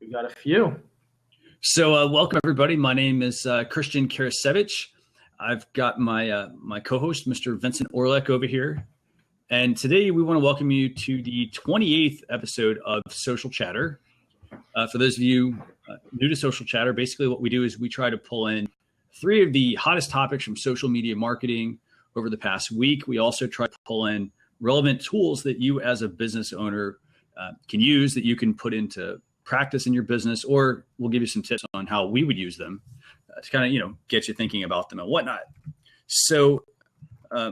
We got a few. So welcome everybody. My name is Christian Karasevich. I've got my co-host, Mr. Vincent Orlek, over here. And today we want to welcome you to the 28th episode of Social Chatter. For those of you new to Social Chatter, basically what we do is we try to pull in 3 of the hottest topics from social media marketing over the past week. We also try to pull in relevant tools that you as a business owner can use that you can put into practice in your business, or we'll give you some tips on how we would use them to kind of, get you thinking about them and whatnot. So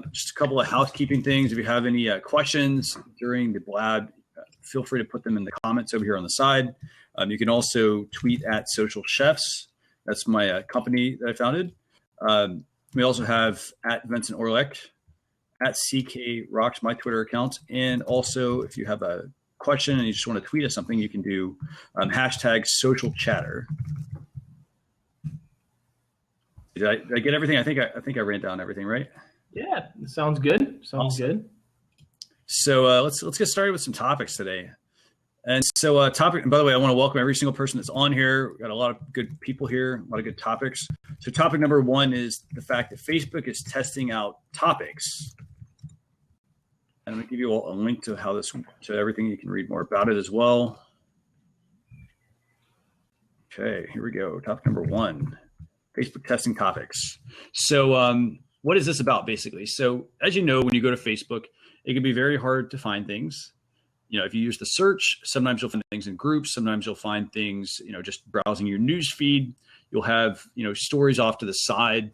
just a couple of housekeeping things. If you have any questions during the Blab, feel free to put them in the comments over here on the side. You can also tweet at Social Chefs. That's my company that I founded. We also have at Vincent Orlek, at CK Rocks, my Twitter account. And also, if you have a question and you just want to tweet us something, you can do hashtag social chatter. Did I get everything? I think I ran down everything, right? Yeah, sounds good. Sounds awesome. Good. So let's get started with some topics today. And so and by the way, I want to welcome every single person that's on here. We've got a lot of good people here, a lot of good topics. So topic number 1 is the fact that Facebook is testing out topics. And I'm going to give you all a link to to everything. You can read more about it as well. Okay, here we go. Topic number 1, Facebook testing topics. So what is this about basically? So as you know, when you go to Facebook, it can be very hard to find things. If you use the search, sometimes you'll find things in groups. Sometimes you'll find things, just browsing your news feed. You'll have, stories off to the side,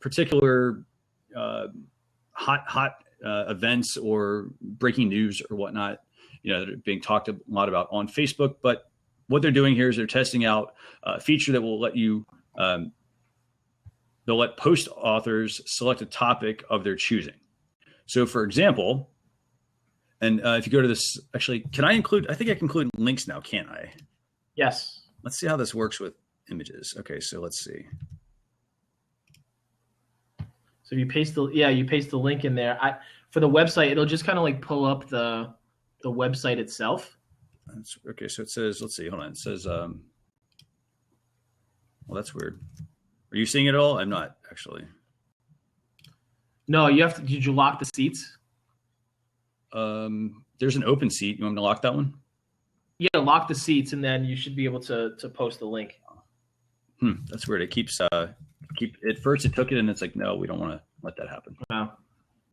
particular hot events or breaking news or whatnot, that are being talked a lot about on Facebook. But what they're doing here is they're testing out a feature that will let you, they'll let post authors select a topic of their choosing. So for example, and if you go to this, actually, I think I can include links now, can't I? Yes. Let's see how this works with images. Okay, so let's see. So you paste the link in there. For the website, it'll just kind of like pull up the website itself. Okay, so it says, let's see, hold on. It says, well, that's weird. Are you seeing it all? I'm not actually. No, did you lock the seats? There's an open seat. You want me to lock that one? Yeah, lock the seats, and then you should be able to post the link. That's weird. It keeps at first it took it, and it's like, no, we don't want to let that happen. Wow.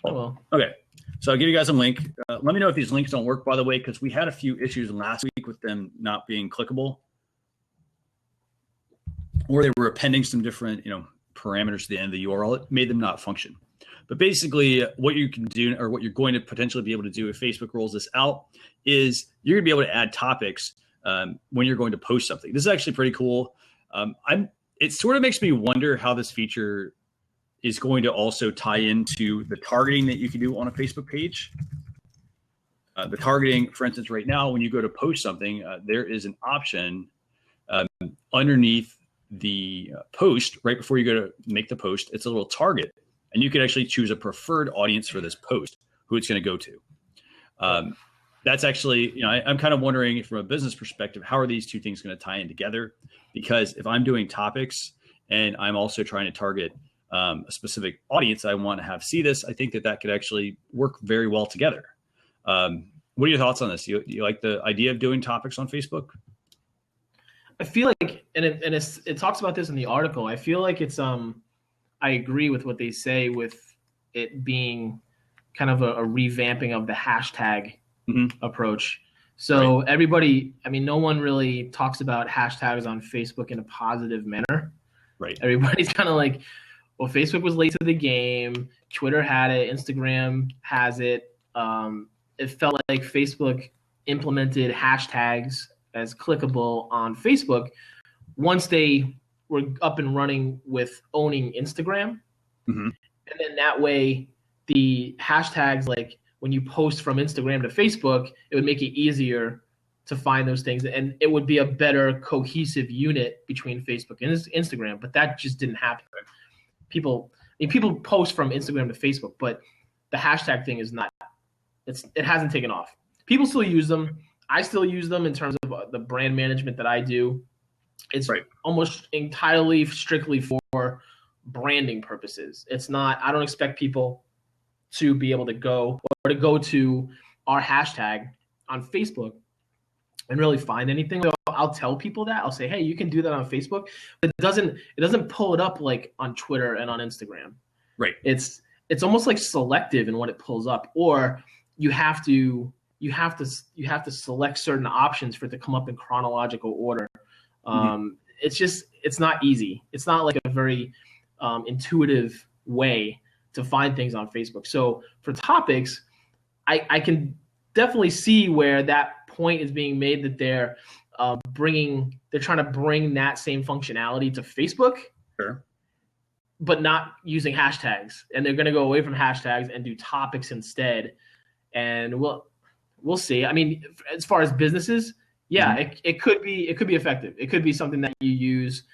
Oh, well. Okay, so I'll give you guys a link. Let me know if these links don't work, by the way, because we had a few issues last week with them not being clickable, or they were appending some different, parameters to the end of the URL. It made them not function. But basically, what you can do, or what you're going to potentially be able to do if Facebook rolls this out, is you're going to be able to add topics when you're going to post something. This is actually pretty cool. It sort of makes me wonder how this feature is going to also tie into the targeting that you can do on a Facebook page. The targeting, for instance, right now, when you go to post something, there is an option underneath the post, right before you go to make the post. It's a little target. And you can actually choose a preferred audience for this post, who it's going to go to. That's actually, I'm kind of wondering from a business perspective, how are these two things going to tie in together? Because if I'm doing topics and I'm also trying to target a specific audience I want to have see this, I think that could actually work very well together. What are your thoughts on this? You like the idea of doing topics on Facebook? I feel like, and it talks about this in the article. I feel like it's I agree with what they say with it being kind of a revamping of the hashtag approach. So right. Everybody, no one really talks about hashtags on Facebook in a positive manner. Right. Everybody's kind of like, well, Facebook was late to the game. Twitter had it. Instagram has it. It felt like Facebook implemented hashtags as clickable on Facebook once they were up and running with owning Instagram. Mm-hmm. And then that way the hashtags, like when you post from Instagram to Facebook, it would make it easier to find those things. And it would be a better cohesive unit between Facebook and Instagram, but that just didn't happen. People post from Instagram to Facebook, but the hashtag thing is not, it hasn't taken off. People still use them. I still use them in terms of the brand management that I do, it's Right. almost entirely strictly for branding purposes. It's not, I don't expect people to be able to go to our hashtag on Facebook and really find anything. I'll tell people that. I'll say, hey, you can do that on Facebook, but it doesn't pull it up like on Twitter and on Instagram. Right. It's almost like selective in what it pulls up, or you have to select certain options for it to come up in chronological order. It's not easy. It's not like a very intuitive way to find things on Facebook. So for topics, I can definitely see where that point is being made, that they're trying to bring that same functionality to Facebook. Sure. But not using hashtags, and they're going to go away from hashtags and do topics instead. And we'll see. I mean, as far as businesses, yeah, it could be effective. It could be something that you use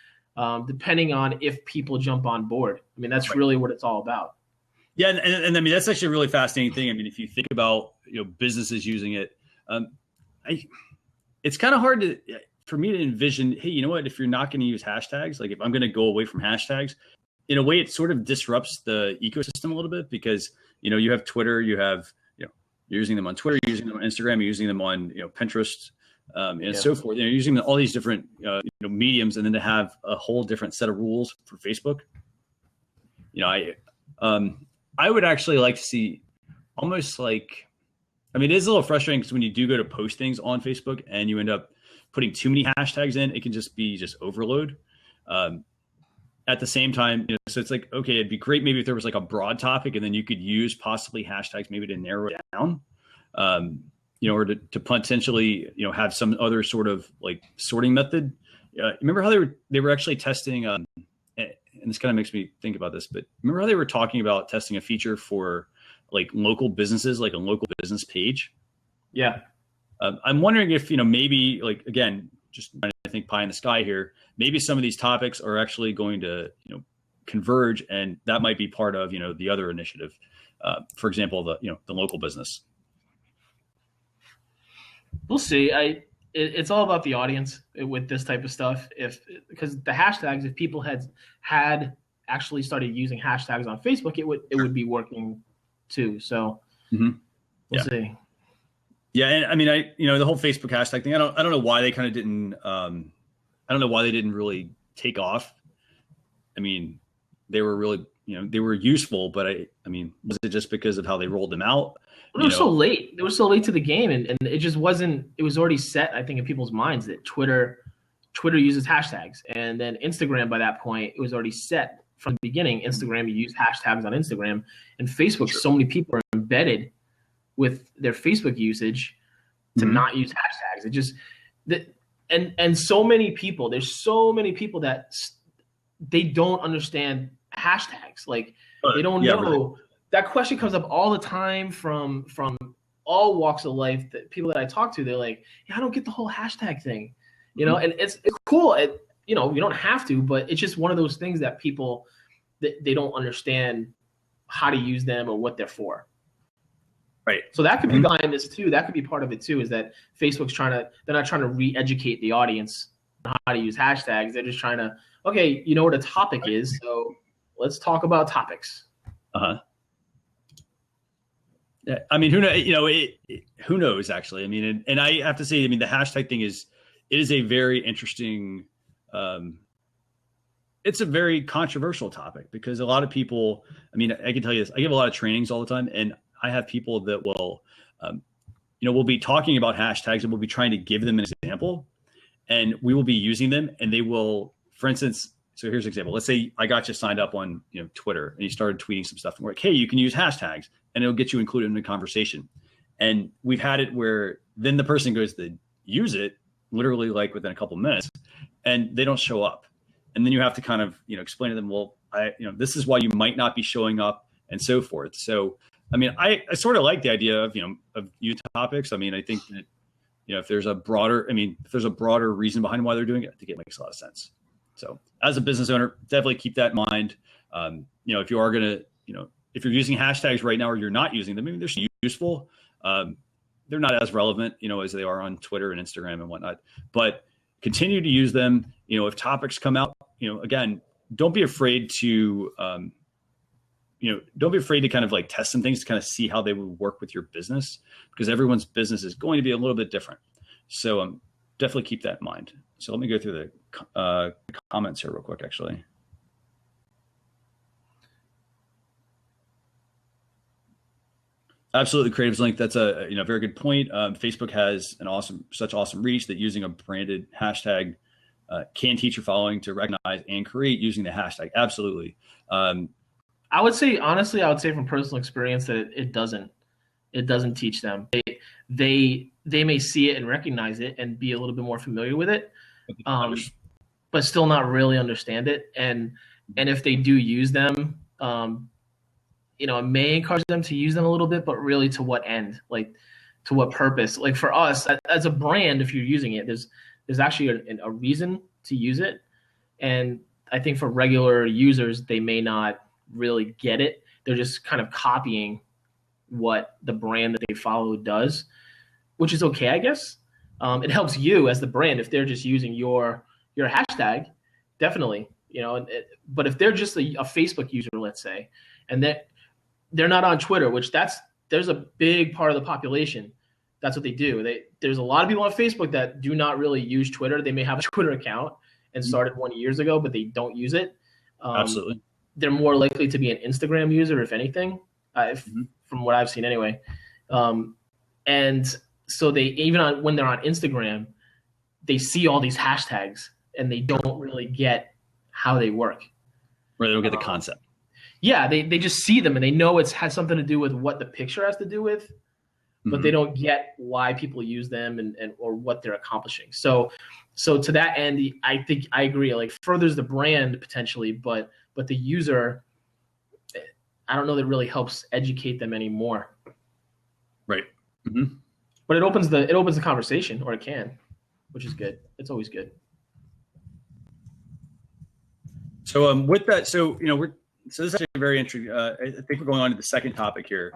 depending on if people jump on board. I mean, that's really what it's all about. Yeah, and I mean, that's actually a really fascinating thing. I mean, if you think about businesses using it, it's kind of hard for me to envision. Hey, you know what? If you're not going to use hashtags, like if I'm going to go away from hashtags, in a way, it sort of disrupts the ecosystem a little bit, because you have Twitter, you're using them on Twitter, you're using them on Instagram, you're using them on Pinterest, and so forth. You're using all these different mediums, and then to have a whole different set of rules for Facebook. I would actually like to see almost like, I mean, it is a little frustrating because when you do go to post things on Facebook and you end up putting too many hashtags in, it can just be overload. At the same time, so it's like, okay, it'd be great maybe if there was like a broad topic, and then you could use possibly hashtags maybe to narrow it down, or to potentially, have some other sort of like sorting method. Remember how they were actually testing, and this kind of makes me think about this, but remember how they were talking about testing a feature for like local businesses, like a local business page? Yeah. I'm wondering if, maybe like, again, just trying to think pie in the sky here, maybe some of these topics are actually going to, converge, and that might be part of, the other initiative. For example, the local business. We'll see. It's all about the audience with this type of stuff. Because the hashtags, if people had actually started using hashtags on Facebook, it would be working too. So we'll see. Yeah, and I mean, the whole Facebook hashtag thing. I don't know why they kind of didn't. I don't know why they didn't really take off. I mean, they were really, they were useful, but I mean, was it just because of how they rolled them out? It was so late. It was so late to the game, and it just wasn't. It was already set, I think, in people's minds that Twitter uses hashtags, and then Instagram by that point, it was already set from the beginning. Instagram, you use hashtags on Instagram, and Facebook. Sure. So many people are embedded with their Facebook usage to not use hashtags. It just and so many people. There's so many people that they don't understand hashtags. Like they don't know. Right. That question comes up all the time from all walks of life. That people that I talk to, they're like, "Yeah, I don't get the whole hashtag thing," And it's cool. You don't have to, but it's just one of those things that people they don't understand how to use them or what they're for. Right. So that could be behind this too. That could be part of it too. Is that Facebook's they're not trying to re-educate the audience on how to use hashtags. They're just trying to, okay, you know what a topic is, so let's talk about topics. Yeah, I mean, who knows? Who knows actually? I mean, and I have to say, I mean, the hashtag thing is a very interesting. It's a very controversial topic because a lot of people. I mean, I can tell you this. I give a lot of trainings all the time, and I have people that will, we'll be talking about hashtags and we'll be trying to give them an example, and we will be using them, and they will, for instance. So here's an example. Let's say I got you signed up on Twitter, and you started tweeting some stuff, and we're like, hey, you can use hashtags, and it'll get you included in the conversation. And we've had it where then the person goes to use it literally like within a couple of minutes, and they don't show up. And then you have to kind of explain to them, well, this is why you might not be showing up, and so forth. So I mean, I sort of like the idea of youth topics. I mean, I think that if there's a broader reason behind why they're doing it, I think it makes a lot of sense. So as a business owner, definitely keep that in mind. If you are going to, if you're using hashtags right now or you're not using them, I mean, they're useful. they're not as relevant, as they are on Twitter and Instagram and whatnot. But continue to use them. If topics come out, again, don't be afraid to, don't be afraid to kind of like test some things to kind of see how they would work with your business, because everyone's business is going to be a little bit different. So definitely keep that in mind. So let me go through the comments here real quick, actually. Absolutely, Creatives Link. That's a very good point. Facebook has such awesome reach that using a branded hashtag can teach your following to recognize and create using the hashtag. Absolutely. I would say, honestly, from personal experience that it doesn't teach them. They may see it and recognize it and be a little bit more familiar with it, but still not really understand it. And if they do use them, it may encourage them to use them a little bit, but really to what end? Like, to what purpose? Like, for us as a brand, if you're using it, there's actually a reason to use it. And I think for regular users, they may not really get it. They're just kind of copying what the brand that they follow does, which is okay, I guess. It helps you as the brand if they're just using your hashtag, definitely. But if they're just a Facebook user, let's say, and they're not on Twitter, which there's a big part of the population. That's what they do. There's a lot of people on Facebook that do not really use Twitter. They may have a Twitter account and started 1 year ago, but they don't use it. Absolutely. They're more likely to be an Instagram user, if anything, from what I've seen anyway. And so they, even when they're on Instagram, they see all these hashtags and they don't really get how they work. Right, they don't get the concept. Yeah, they just see them and they know it has something to do with what the picture has to do with, but they don't get why people use them and or what they're accomplishing. So to that end, I think I agree. Like, furthers the brand potentially, but the user, I don't know that really helps educate them anymore. Right. But it opens the conversation, or it can, which is good. It's always good. So with that, so this is actually very interesting. I think we're going on to the second topic here,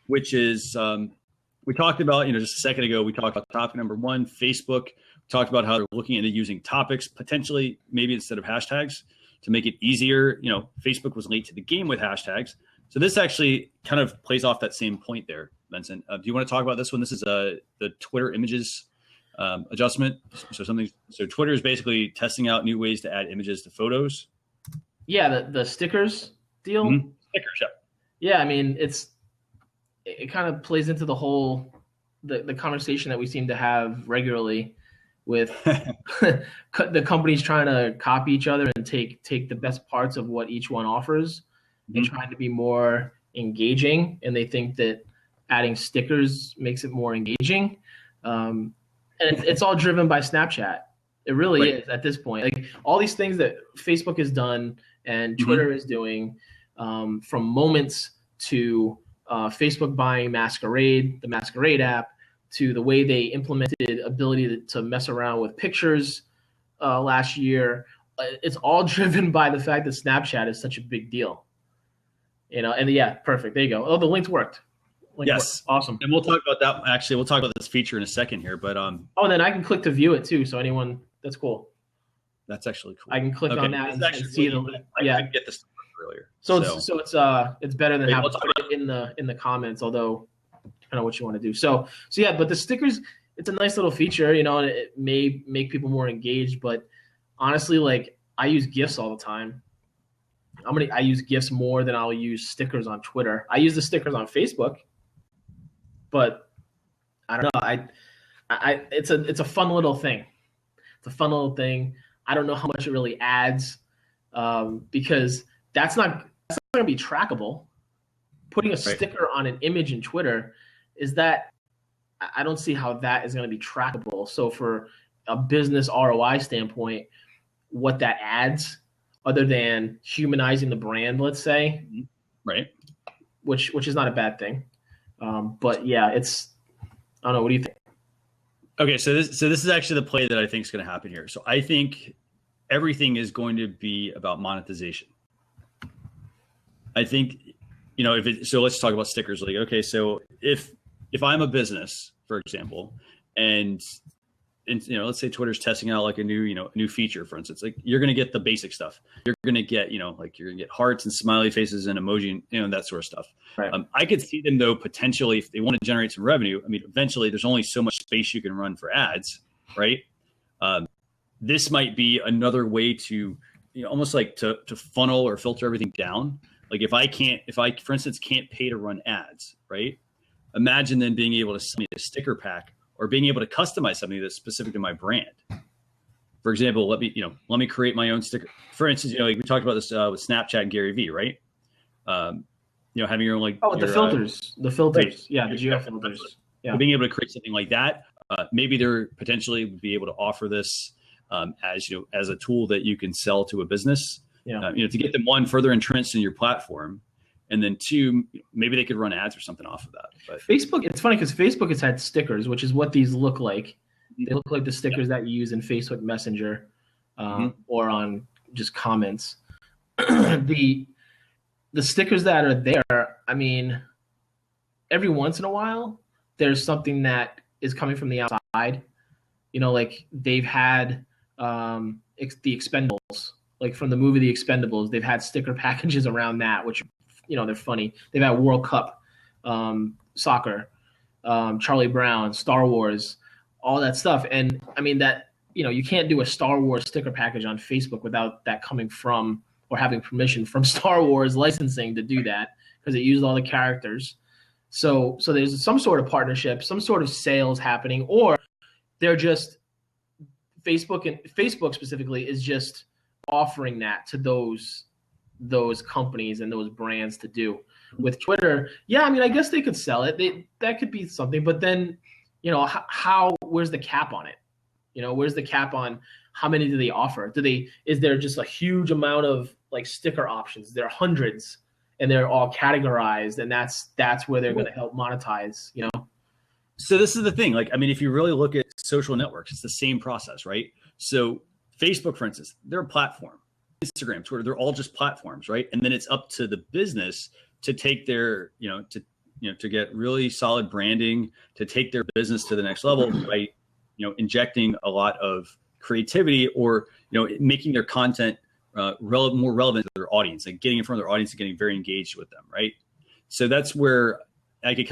which is we talked about, just a second ago, we talked about topic number one, Facebook. We talked about how they're looking into using topics, potentially maybe instead of hashtags, to make it easier. Facebook was late to the game with hashtags. So this actually kind of plays off that same point there, Vincent. Do you want to talk about this one? This is the Twitter images adjustment. So Twitter is basically testing out new ways to add images to photos. Yeah, the stickers deal. Stickers, yeah. Yeah, I mean, it kind of plays into the whole the conversation that we seem to have regularly with the companies trying to copy each other and take the best parts of what each one offers and trying to be more engaging. And they think that adding stickers makes it more engaging. And it's all driven by Snapchat. It really is at this point. Like, all these things that Facebook has done and Twitter is doing, from moments to Facebook buying Masquerade, the Masquerade app, to the way they implemented ability to mess around with pictures last year. It's all driven by the fact that Snapchat is such a big deal. And yeah, perfect. There you go. Oh, the link worked. Yes. Awesome. And we'll talk about that. Actually, we'll talk about this feature in a second here, but and then I can click to view it too. So anyone, that's cool. That's actually cool. I can click on that and see the link. I didn't get this earlier. So it's better than having to put it in the comments, although I don't know what you want to do. So yeah, but the stickers, it's a nice little feature, and it may make people more engaged, but honestly, like, I use GIFs all the time. I use GIFs more than I'll use stickers on Twitter. I use the stickers on Facebook, but I don't know. It's a fun little thing. It's a fun little thing. I don't know how much it really adds, because that's not going to be trackable. Putting a sticker on an image in Twitter, I don't see how that is going to be trackable. So for a business ROI standpoint, what that adds, other than humanizing the brand, let's say, right, which is not a bad thing, but yeah, I don't know. What do you think? Okay, so this is actually the play that I think is going to happen here. So I think everything is going to be about monetization. I think, so let's talk about stickers. Like, okay, so if if I'm a business, for example, and let's say Twitter's testing out like a new feature, for instance, like you're going to get the basic stuff. You're going to get, like you're going to get hearts and smiley faces and emoji and, that sort of stuff. Right. I could see them though, potentially, if they want to generate some revenue, I mean, eventually there's only so much space you can run for ads, right? This might be another way to, almost like to funnel or filter everything down. Like if I, for instance, can't pay to run ads, right? Imagine then being able to send me a sticker pack or being able to customize something that's specific to my brand. For example, let me create my own sticker. For instance, like we talked about this with Snapchat and Gary Vee, right? Having your own the filters, right. Yeah, the geo filters. Yeah, so being able to create something like that, maybe they're potentially would be able to offer this as a tool that you can sell to a business. Yeah, to get them, one, further entrenched in your platform. And then two, maybe they could run ads or something off of that. But Facebook, it's funny because Facebook has had stickers, which is what these look like. They look like the stickers that you use in Facebook Messenger or on just comments. The stickers that are there, I mean, every once in a while, there's something that is coming from the outside. Like they've had the Expendables, like from the movie The Expendables, they've had sticker packages around that, which they're funny. They've had World Cup, soccer, Charlie Brown, Star Wars, all that stuff. And I mean that, you can't do a Star Wars sticker package on Facebook without that coming from or having permission from Star Wars licensing to do that, because it used all the characters. So there's some sort of partnership, some sort of sales happening, or they're just Facebook specifically is just offering that to those companies and those brands to do. With Twitter, yeah, I mean, I guess they could sell it. That could be something, but then, where's the cap on it? Where's the cap on how many do they offer? Is there just a huge amount of like sticker options? There are hundreds and they're all categorized, and that's where they're going to help monetize, So this is the thing. Like, I mean, if you really look at social networks, it's the same process, right? So Facebook, for instance, they're a platform. Instagram, Twitter, they're all just platforms, right? And then it's up to the business to take their, to get really solid branding, to take their business to the next level by, injecting a lot of creativity or, making their content more relevant to their audience, and getting in front of their audience and getting very engaged with them, right? So that's where I could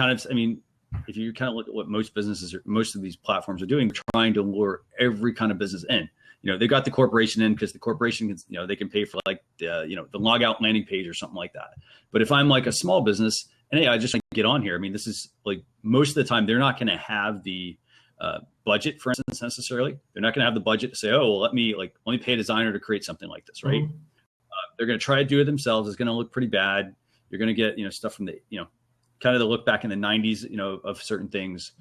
if you kind of look at what most businesses, most of these platforms are doing, they're trying to lure every kind of business in. They got the corporation in because the corporation can, they can pay for like the log out landing page or something like that. But if I'm like a small business and hey, I just get on here. I mean, this is like most of the time they're not going to have the budget, for instance, necessarily. They're not going to have the budget to say, oh, well, let me pay a designer to create something like this, right? Mm-hmm. They're going to try to do it themselves. It's going to look pretty bad. You're going to get stuff from the kind of the look back in the 90s, of certain things,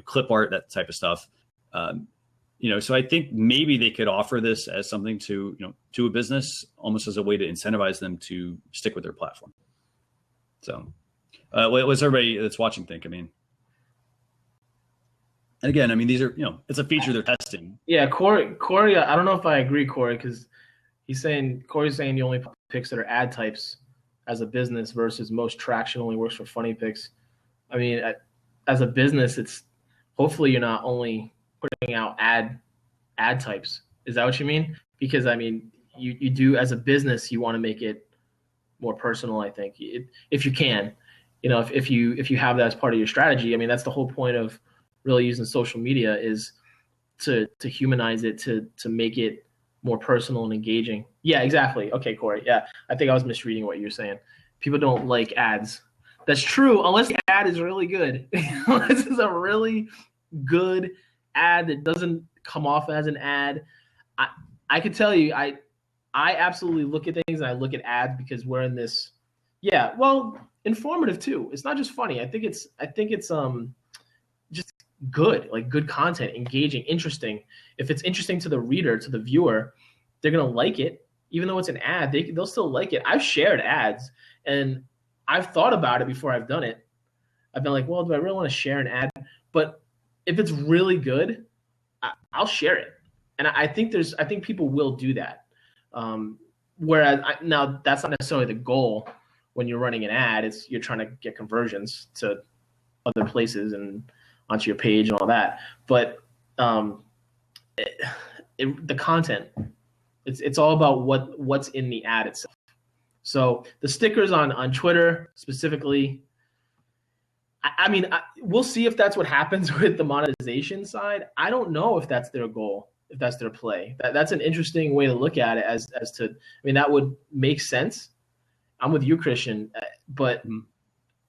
clip art, that type of stuff. So I think maybe they could offer this as something to a business, almost as a way to incentivize them to stick with their platform. So what's everybody that's watching think? I mean, and again, I mean, these are, it's a feature they're testing. Yeah. Corey, I don't know if I agree, Corey, because Corey's saying you only picks that are ad types as a business versus most traction only works for funny picks. I mean, as a business, it's hopefully you're not only putting out ad types. Is that what you mean? Because I mean, you do as a business, you want to make it more personal. I think if you can, if you have that as part of your strategy, I mean, that's the whole point of really using social media is to humanize it, to make it more personal and engaging. Yeah, exactly. Okay, Corey. Yeah, I think I was misreading what you're saying. People don't like ads. That's true, unless the ad is really good. This is a really good ad that doesn't come off as an ad. I could tell you, I absolutely look at things and I look at ads because we're in this. Yeah, well, informative too. It's not just funny. I think it's just good, like good content, engaging, interesting. If it's interesting to the reader, to the viewer, they're gonna like it, even though it's an ad. They'll still like it. I've shared ads, and I've thought about it before I've done it. I've been like, well, do I really want to share an ad? But if it's really good, I'll share it. And I think people will do that. Whereas now that's not necessarily the goal when you're running an ad. It's you're trying to get conversions to other places and onto your page and all that. But the content, it's all about what's in the ad itself. So the stickers on Twitter specifically, I mean, we'll see if that's what happens with the monetization side. I don't know if that's their goal, if that's their play. That's an interesting way to look at it as to, I mean, that would make sense. I'm with you, Christian, but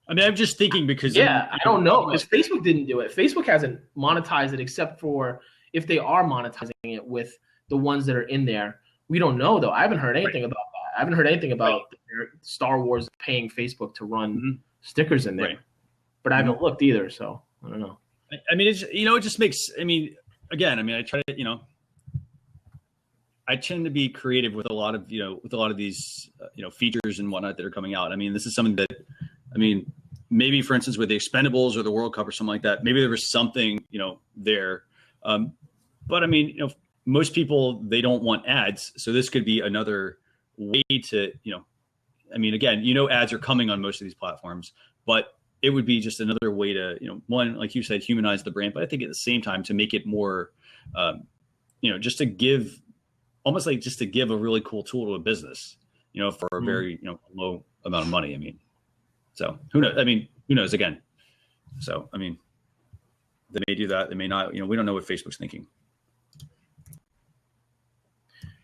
I mean, I'm just thinking because I don't know, because Facebook didn't do it. Facebook hasn't monetized it except for if they are monetizing it with the ones that are in there. We don't know though. I haven't heard anything about that. I haven't heard anything about Star Wars paying Facebook to run stickers in there. Right. But I haven't looked either, so I don't know. I mean, it's, it just makes, I mean, again, I mean, I try to, I tend to be creative with a lot of, these, features and whatnot that are coming out. I mean, this is something that, I mean, maybe for instance, with the Expendables or the World Cup or something like that, maybe there was something, there. But I mean, most people, they don't want ads. So this could be another way to, I mean, again, ads are coming on most of these platforms, but it would be just another way to, one, like you said, humanize the brand, but I think at the same time to make it more, just to give, almost like just to give a really cool tool to a business, for a very, low amount of money. I mean, so who knows? I mean, who knows again? So, I mean, they may do that. They may not, we don't know what Facebook's thinking.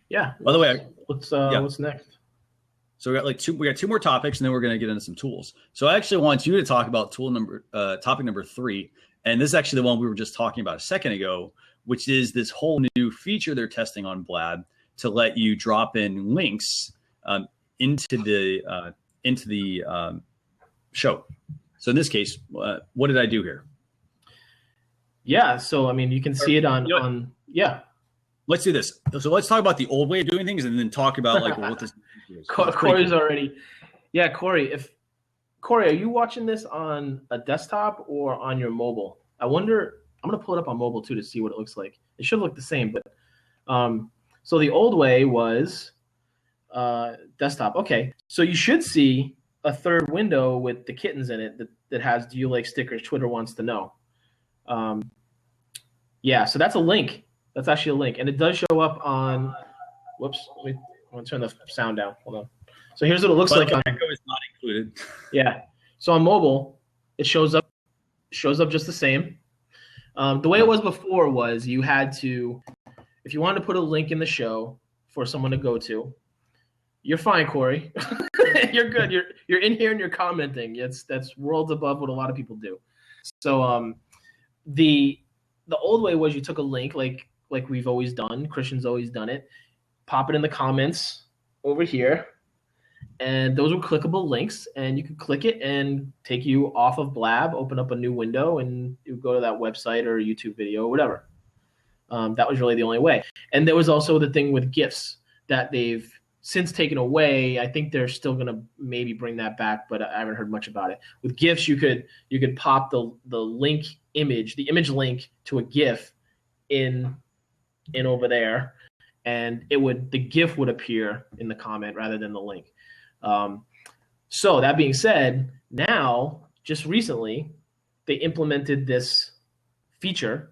Yeah. By the way, what's next? So we got two more topics, and then we're going to get into some tools. So I actually want you to talk about topic number 3. And this is actually the one we were just talking about a second ago, which is this whole new feature they're testing on Blab to let you drop in links into the show. So in this case, what did I do here? Yeah. So, I mean, you can see it on. Let's do this. So let's talk about the old way of doing things and then talk about like what this is. Corey's already. Yeah, Corey, are you watching this on a desktop or on your mobile? I wonder, I'm going to pull it up on mobile too to see what it looks like. It should look the same, but so the old way was desktop. Okay. So you should see a third window with the kittens in it that has, do you like stickers? Twitter wants to know. Yeah. So that's a link. That's actually a link, and it does show up on. Whoops, I'm gonna turn the sound down. Hold on. So here's what it looks like. Echo is not included. Yeah. So on mobile, it shows up just the same. The way it was before was you had to, if you wanted to put a link in the show for someone to go to, you're fine, Corey. You're good. You're in here and you're commenting. That's worlds above what a lot of people do. So the old way was you took a link like we've always done. Christian's always done it. Pop it in the comments over here. And those were clickable links. And you could click it and take you off of Blab, open up a new window, and you go to that website or YouTube video or whatever. That was really the only way. And there was also the thing with GIFs that they've since taken away. I think they're still going to maybe bring that back, but I haven't heard much about it. With GIFs, you could pop the link image, the image link to a GIF in over there, and the GIF would appear in the comment rather than the link. So that being said, now just recently they implemented this feature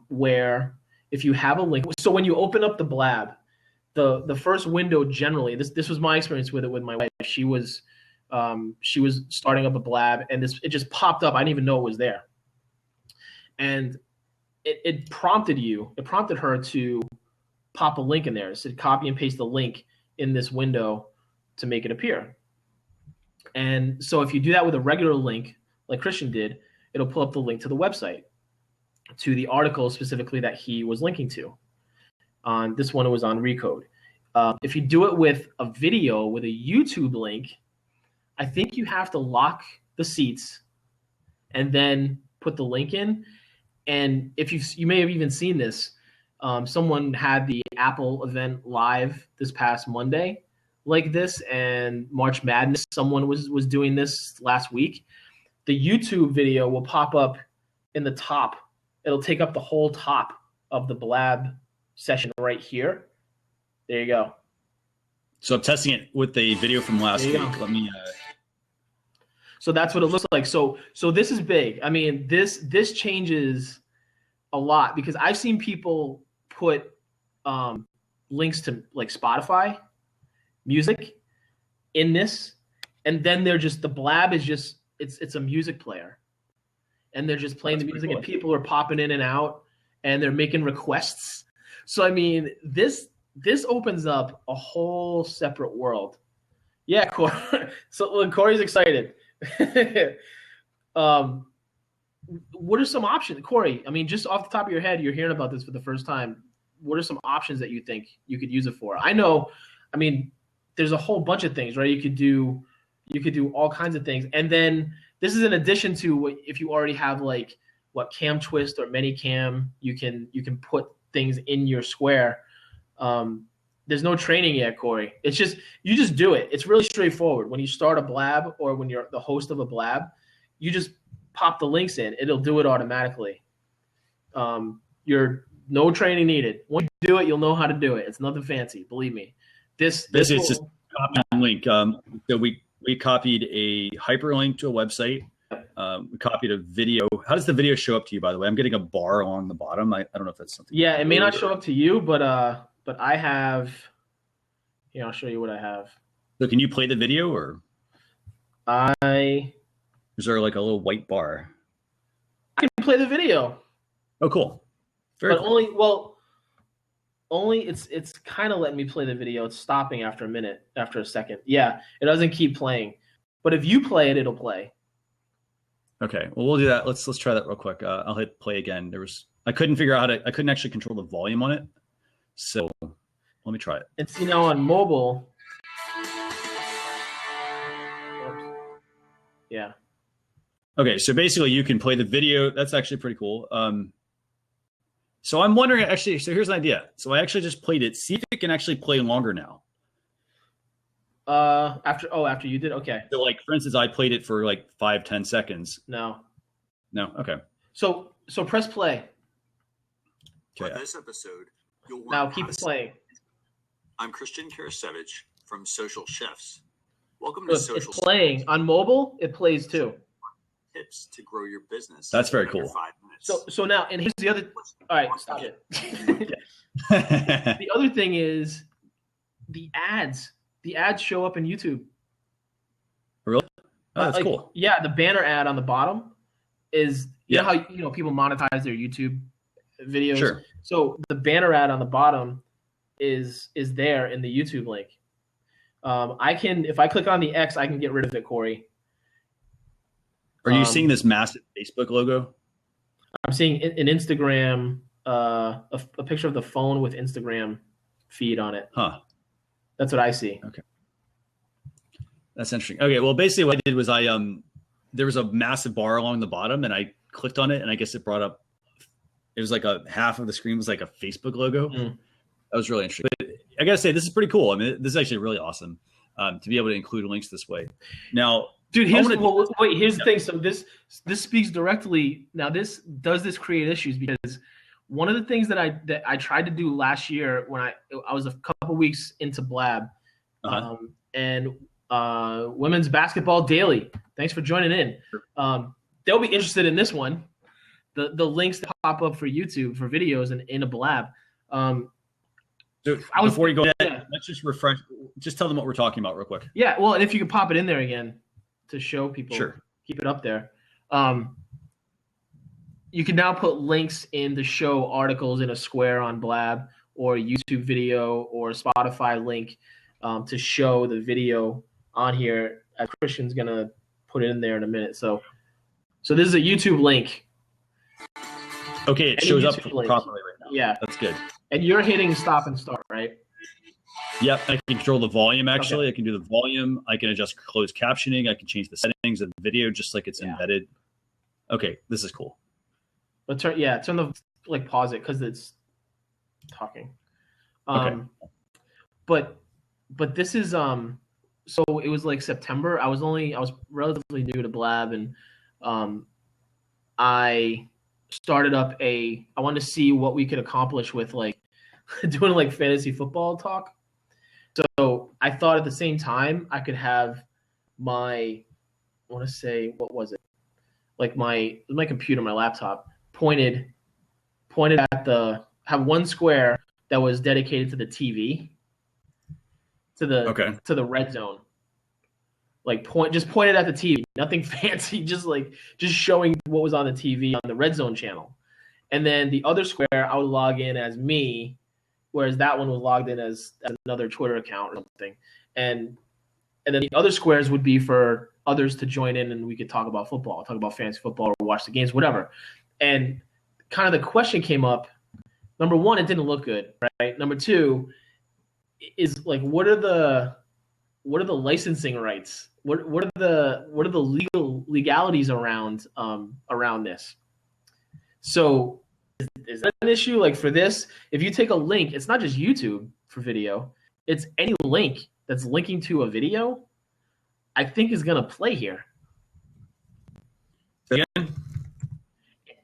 where if you have a link, so when you open up the Blab, the first window generally, this was my experience with it with my wife. She was starting up a Blab, and it just popped up. I didn't even know it was there, and it prompted her to pop a link in there. It said copy and paste the link in this window to make it appear. And so if you do that with a regular link, like Christian did, it'll pull up the link to the website, to the article specifically that he was linking to. On this one, it was on Recode. If you do it with a video, with a YouTube link, I think you have to lock the seats and then put the link in. And if you may have even seen this, someone had the Apple event live this past Monday like this, and March Madness, someone was doing this last week. The YouTube video will pop up in the top. It'll take up the whole top of the Blab session right here. There you go. So I'm testing it with the video from last week. Let me. So that's what it looks like. So this is big. I mean, this changes a lot because I've seen people put links to like Spotify music in this, and then they're just the Blab is just it's a music player, and they're just playing the music, and people are popping in and out, and they're making requests. So I mean, this opens up a whole separate world. Yeah, Corey. So Corey's excited. What are some options, Corey? I mean, just off the top of your head, you're hearing about this for the first time. What are some options that you think you could use it for? I know, I mean, there's a whole bunch of things, right? You could do all kinds of things, and then this is in addition to what if you already have like what Cam Twist or ManyCam, you can put things in your square. There's no training yet, Corey. It's just you just do it. It's really straightforward. When you start a Blab or when you're the host of a Blab, you just pop the links in. It'll do it automatically. You're no training needed. Once you do it, you'll know how to do it. It's nothing fancy, believe me. This is just a copy link. So we copied a hyperlink to a website. We copied a video. How does the video show up to you, by the way? I'm getting a bar along the bottom. I don't know if that's something. Yeah, it may not show up to you, but I have. Here, I'll show you what I have. So can you play the video, or is there like a little white bar? I can play the video. Oh, cool. Very cool. Only it's kind of letting me play the video. It's stopping after a second. Yeah, it doesn't keep playing. But if you play it, it'll play. Okay, well we'll do that. Let's try that real quick. I'll hit play again. I couldn't figure out I couldn't actually control the volume on it. So let me try it. And see now on mobile. Yeah. Okay, so basically you can play the video. That's actually pretty cool. So I'm wondering, actually, so here's an idea. So I actually just played it. See if it can actually play longer now. After you did? Okay. So like, for instance, I played it for like 5-10 seconds. No. Okay. So press play. Okay. For this episode, you'll learn now keep playing. I'm Christian Karasevich from Social Chefs. Welcome to Social It's playing. On mobile, it plays too. Tips to grow your business. That's very cool. 5 minutes. So now, and here's the other. All right, stop it. The other thing is the ads. The ads show up in YouTube. Really? Oh, that's cool. Yeah, the banner ad on the bottom is you know how people monetize their YouTube videos. Sure. So the banner ad on the bottom is there in the YouTube link. If I click on the X, I can get rid of it, Corey. Are you seeing this massive Facebook logo? I'm seeing an Instagram, a picture of the phone with Instagram feed on it. Huh. That's what I see. Okay. That's interesting. Okay, well, basically what I did was there was a massive bar along the bottom, and I clicked on it, and I guess it brought up, it was like a half of the screen was like a Facebook logo. That was really interesting. But I got to say, this is pretty cool. I mean, this is actually really awesome to be able to include links this way. Now, dude, here's the thing. So this speaks directly. Now, this create issues because one of the things that I tried to do last year when I was a couple weeks into Blab, and Women's Basketball Daily. Thanks for joining in. They'll be interested in this one. The links that pop up for YouTube for videos and in a Blab. Before you go, let's just refresh. Just tell them what we're talking about real quick. Yeah, well, and if you could pop it in there again to show people, sure. Keep it up there. You can now put links in the show articles in a square on Blab or a YouTube video or a Spotify link to show the video on here. Christian's going to put it in there in a minute. So this is a YouTube link. Okay, it shows up properly right now. Yeah. That's good. And you're hitting stop and start, right? Yep, I can control the volume, actually. Okay. I can do the volume. I can adjust closed captioning. I can change the settings of the video just like it's embedded. Okay, this is cool. But turn the pause it because it's talking. Okay. But this is so it was like September. I was relatively new to Blab, and I started up I wanted to see what we could accomplish with like doing like fantasy football talk. So I thought at the same time I could have my want to say, what was it? Like my computer, my laptop pointed at have one square that was dedicated to the TV, to the red zone. Like pointed at the TV, nothing fancy, just showing what was on the TV on the red zone channel. And then the other square, I would log in as me, whereas that one was logged in as another Twitter account or something. And then the other squares would be for others to join in, and we could talk about football, talk about fantasy football, or watch the games, whatever. And kind of the question came up. Number one, it didn't look good, right? Number two is like, what are the licensing rights? What are the legalities around this? So is that an issue? Like for this, if you take a link, it's not just YouTube for video, it's any link that's linking to a video, I think is going to play here. Again?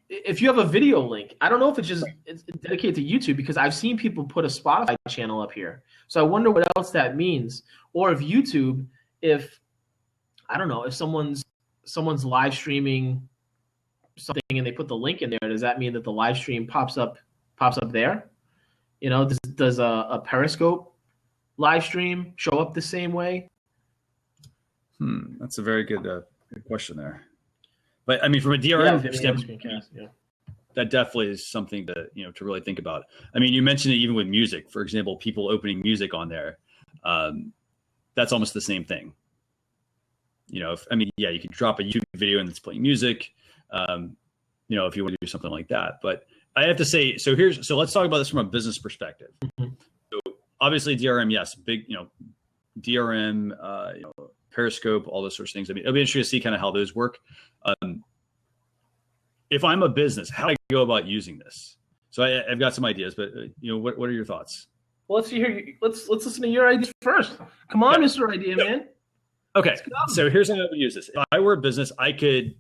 If you have a video link, I don't know if it's dedicated to YouTube, because I've seen people put a Spotify channel up here. So I wonder what else that means. Or if YouTube, I don't know, if someone's live streaming something and they put the link in there, does that mean that the live stream pops up there? You know, does a Periscope live stream show up the same way? That's a very good question there. But I mean, from a DRM standpoint, that definitely is something to really think about. I mean, you mentioned it even with music, for example, people opening music on there. That's almost the same thing. You can drop a YouTube video and it's playing music. If you want to do something like that. But I have to say, so let's talk about this from a business perspective. Mm-hmm. So obviously DRM, yes, big, DRM, Periscope, all those sorts of things. I mean, it'll be interesting to see kind of how those work. If I'm a business, how do I go about using this? So I've got some ideas, but what are your thoughts? Well, let's hear. Let's listen to your ideas first. Come on, Mr. Idea Man. Okay, so here's how I would use this. If I were a business, I could,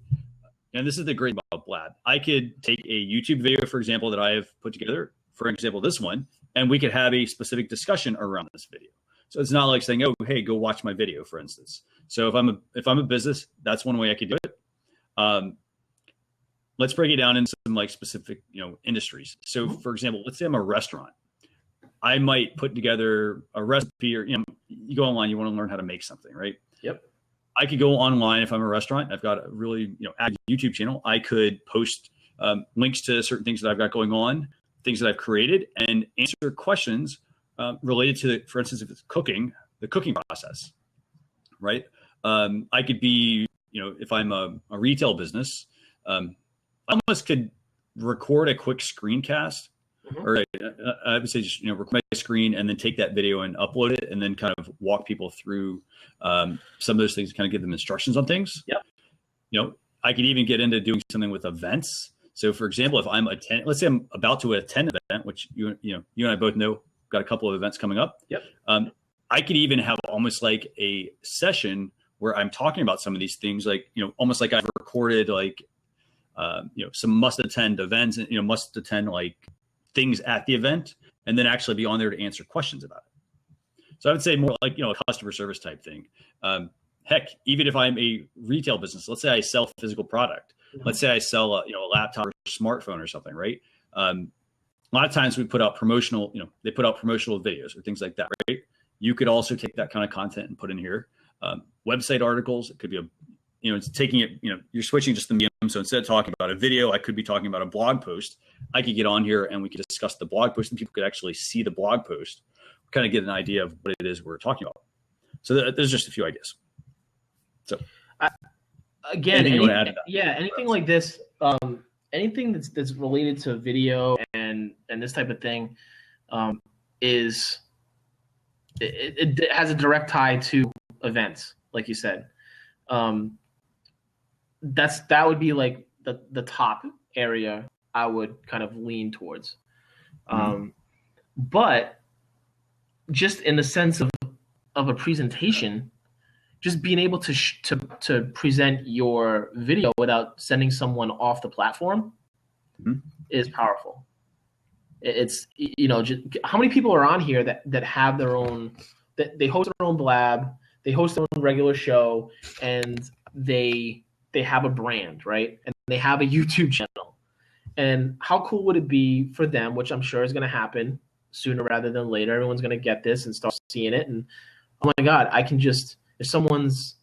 and this is the great about Blab, I could take a YouTube video, for example, that I have put together, for example, this one, and we could have a specific discussion around this video. So it's not like saying, oh, hey, go watch my video, for instance. So if I'm a business, that's one way I could do it. Let's break it down into some specific, industries. So for example, let's say I'm a restaurant. I might put together a recipe, or, you go online, you want to learn how to make something, right? Yep. I could go online if I'm a restaurant. I've got a really, active YouTube channel. I could post links to certain things that I've got going on, things that I've created, and answer questions related to, for instance, if it's cooking, the cooking process, right? I could be, if I'm a retail business, I almost could record a quick screencast, or I would say just record my screen and then take that video and upload it, and then kind of walk people through some of those things, kind of give them instructions on things. Yeah. I could even get into doing something with events. So for example, if I'm let's say I'm about to attend an event, which you and I both know, got a couple of events coming up. Yep. I could even have almost like a session where I'm talking about some of these things, almost like I've recorded some must attend events and must attend things at the event, and then actually be on there to answer questions about it. So I would say more like a customer service type thing. Heck, even if I'm a retail business, let's say I sell a physical product. Let's say I sell a laptop or smartphone or something, right? A lot of times we put out promotional, they put out promotional videos or things like that, right? You could also take that kind of content and put in here. Website articles, it could be it's taking it, you're switching just the medium. So instead of talking about a video, I could be talking about a blog post. I could get on here and we could discuss the blog post, and people could actually see the blog post, kind of get an idea of what it is we're talking about. So there's just a few ideas. So again, anything like this, anything that's related to video and this type of thing, is it has a direct tie to events, like you said. That would be like the top area I would kind of lean towards. But just in the sense of a presentation, just being able to present your video without sending someone off the platform is powerful. It's just, how many people are on here that have their own, that they host their own Blab, they host their own regular show, and they have a brand, right? And they have a YouTube channel. And how cool would it be for them, which I'm sure is going to happen sooner rather than later. Everyone's going to get this and start seeing it. And oh my God, I can just, if someone's,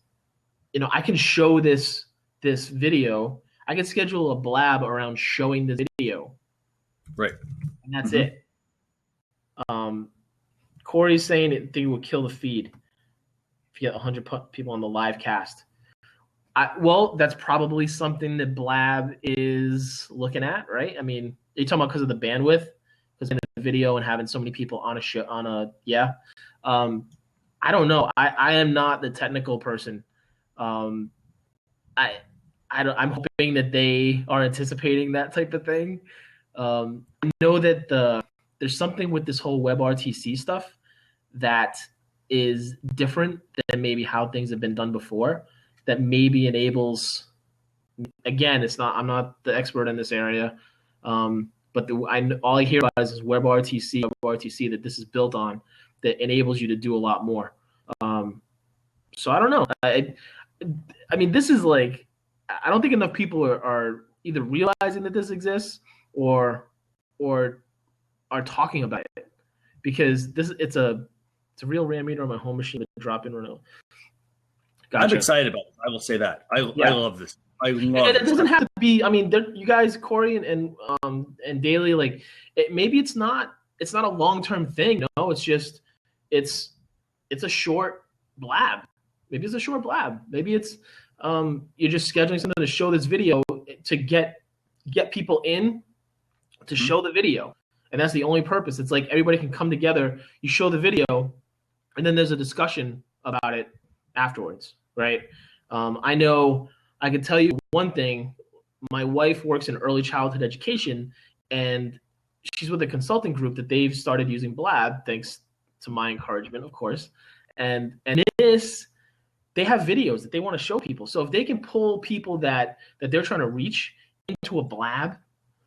I can show this video. I can schedule a blab around showing this video. Right. And that's it. Corey's saying it would kill the feed if you get 100 people on the live cast. Well, that's probably something that Blab is looking at, right? I mean, are you talking about because of the bandwidth? Because in a video and having so many people on a show, I don't know. I am not the technical person. I'm hoping that they are anticipating that type of thing. I know that there's something with this whole WebRTC stuff that is different than maybe how things have been done before. That maybe enables. Again, I'm not the expert in this area, but all I hear about is WebRTC that this is built on that enables you to do a lot more. So I don't know. I mean, this is like, I don't think enough people are either realizing that this exists or are talking about it, because it's a real RAM reader on my home machine to drop in Renault. Gotcha. I'm excited about it. I will say that. I love this. I love it. It doesn't have to be. I mean, you guys, Corey and Daly, like, maybe it's not a long-term thing. No, it's just it's a short blab. Maybe it's a short blab. Maybe it's you're just scheduling something to show this video to get people in to show the video, and that's the only purpose. It's like everybody can come together. You show the video, and then there's a discussion about it afterwards, right? I know I can tell you one thing. My wife works in early childhood education, and she's with a consulting group that they've started using Blab, thanks to my encouragement, of course. And they have videos that they want to show people. So if they can pull people that they're trying to reach into a Blab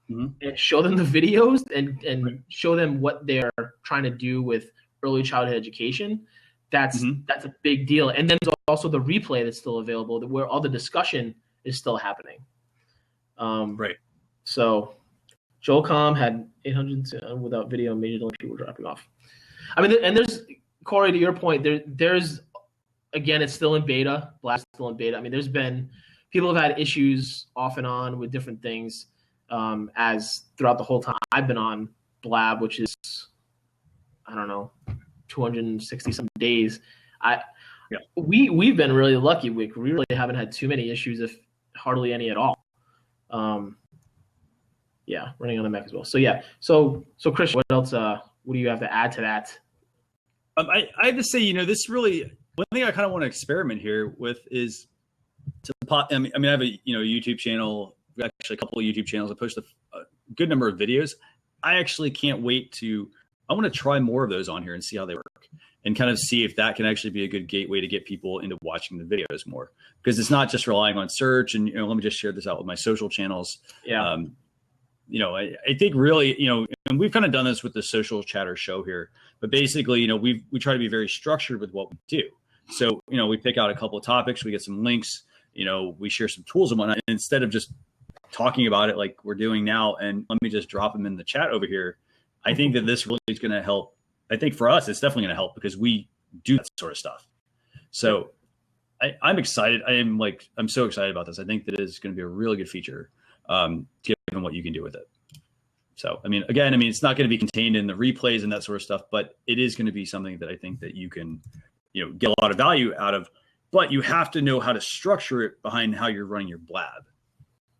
and show them the videos and show them what they're trying to do with early childhood education, that's a big deal. And then there's also the replay that's still available, where all the discussion is still happening. Right. So Joel Com had 800 without video, majorly people dropping off. I mean, and there's, Corey, to your point, there's, again, it's still in beta. Blab's still in beta. I mean, there's been, people have had issues off and on with different things as throughout the whole time I've been on Blab, which is, I don't know, 260 some days. We've been really lucky. We really haven't had too many issues, if hardly any at all. Running on the Mac as well. So Christian, what else? What do you have to add to that? I have to say, this really, one thing I kind of want to experiment here with is to pop. I mean, I have a YouTube channel, actually a couple of YouTube channels. I post a good number of videos. I actually can't wait I want to try more of those on here and see how they work, and kind of see if that can actually be a good gateway to get people into watching the videos more, because it's not just relying on search. And let me just share this out with my social channels. I think really, and we've kind of done this with the Social Chatter show here, but basically, we try to be very structured with what we do. So, we pick out a couple of topics, we get some links, we share some tools and whatnot, and instead of just talking about it like we're doing now, and let me just drop them in the chat over here. I think that this really is going to help. I think for us, it's definitely going to help because we do that sort of stuff. So I'm excited. I'm so excited about this. I think that it is going to be a really good feature, given what you can do with it. So, it's not going to be contained in the replays and that sort of stuff, but it is going to be something that I think that you can, get a lot of value out of, but you have to know how to structure it behind how you're running your Blab.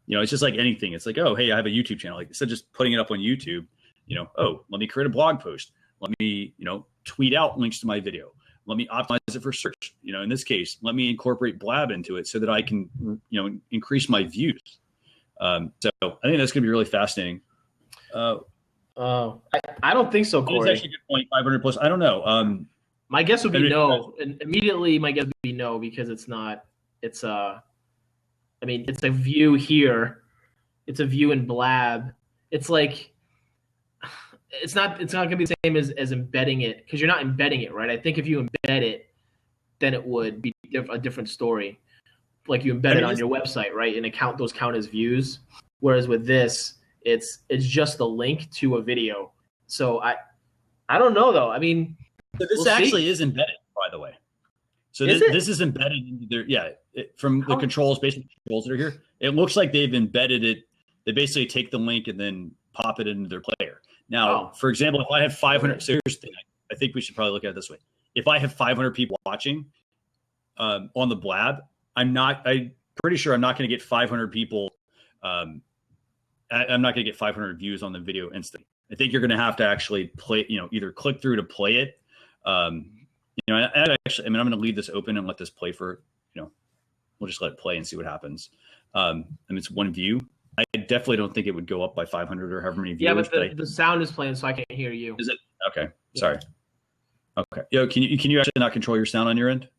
It's just like anything. It's like, oh, hey, I have a YouTube channel. Like, instead of just putting it up on YouTube, let me create a blog post. Let me, tweet out links to my video. Let me optimize it for search. In this case, let me incorporate Blab into it so that I can, increase my views. So I think that's going to be really fascinating. I don't think so, Corey. That's actually a good point. 500 plus. I don't know. My guess would be no. And immediately, my guess would be no, because it's not. It's it's a view here. It's a view in Blab. It's like, it's not going to be the same as embedding it, because you're not embedding it, right? I think if you embed it, then it would be a different story. like you embed it on your website, right? And those count as views. Whereas with this, it's just the link to a video. So I don't know though. I mean, so this actually is embedded, by the way. So this is embedded into their from the controls, basic controls that are here. It looks like they've embedded it. They basically take the link and then pop it into their player. Now, for example, if I have 500, so here's the thing. I think we should probably look at it this way. If I have 500 people watching on the Blab, I'm pretty sure I'm not going to get 500 people. I'm not going to get 500 views on the video instantly. I think you're going to have to actually play, either click through to play it. I'm going to leave this open and let this play for, we'll just let it play and see what happens. And it's one view. I definitely don't think it would go up by 500 or however many viewers. Yeah, but the sound is playing, so I can't hear you. Is it? Okay. Sorry. Okay. Can you actually not control your sound on your end?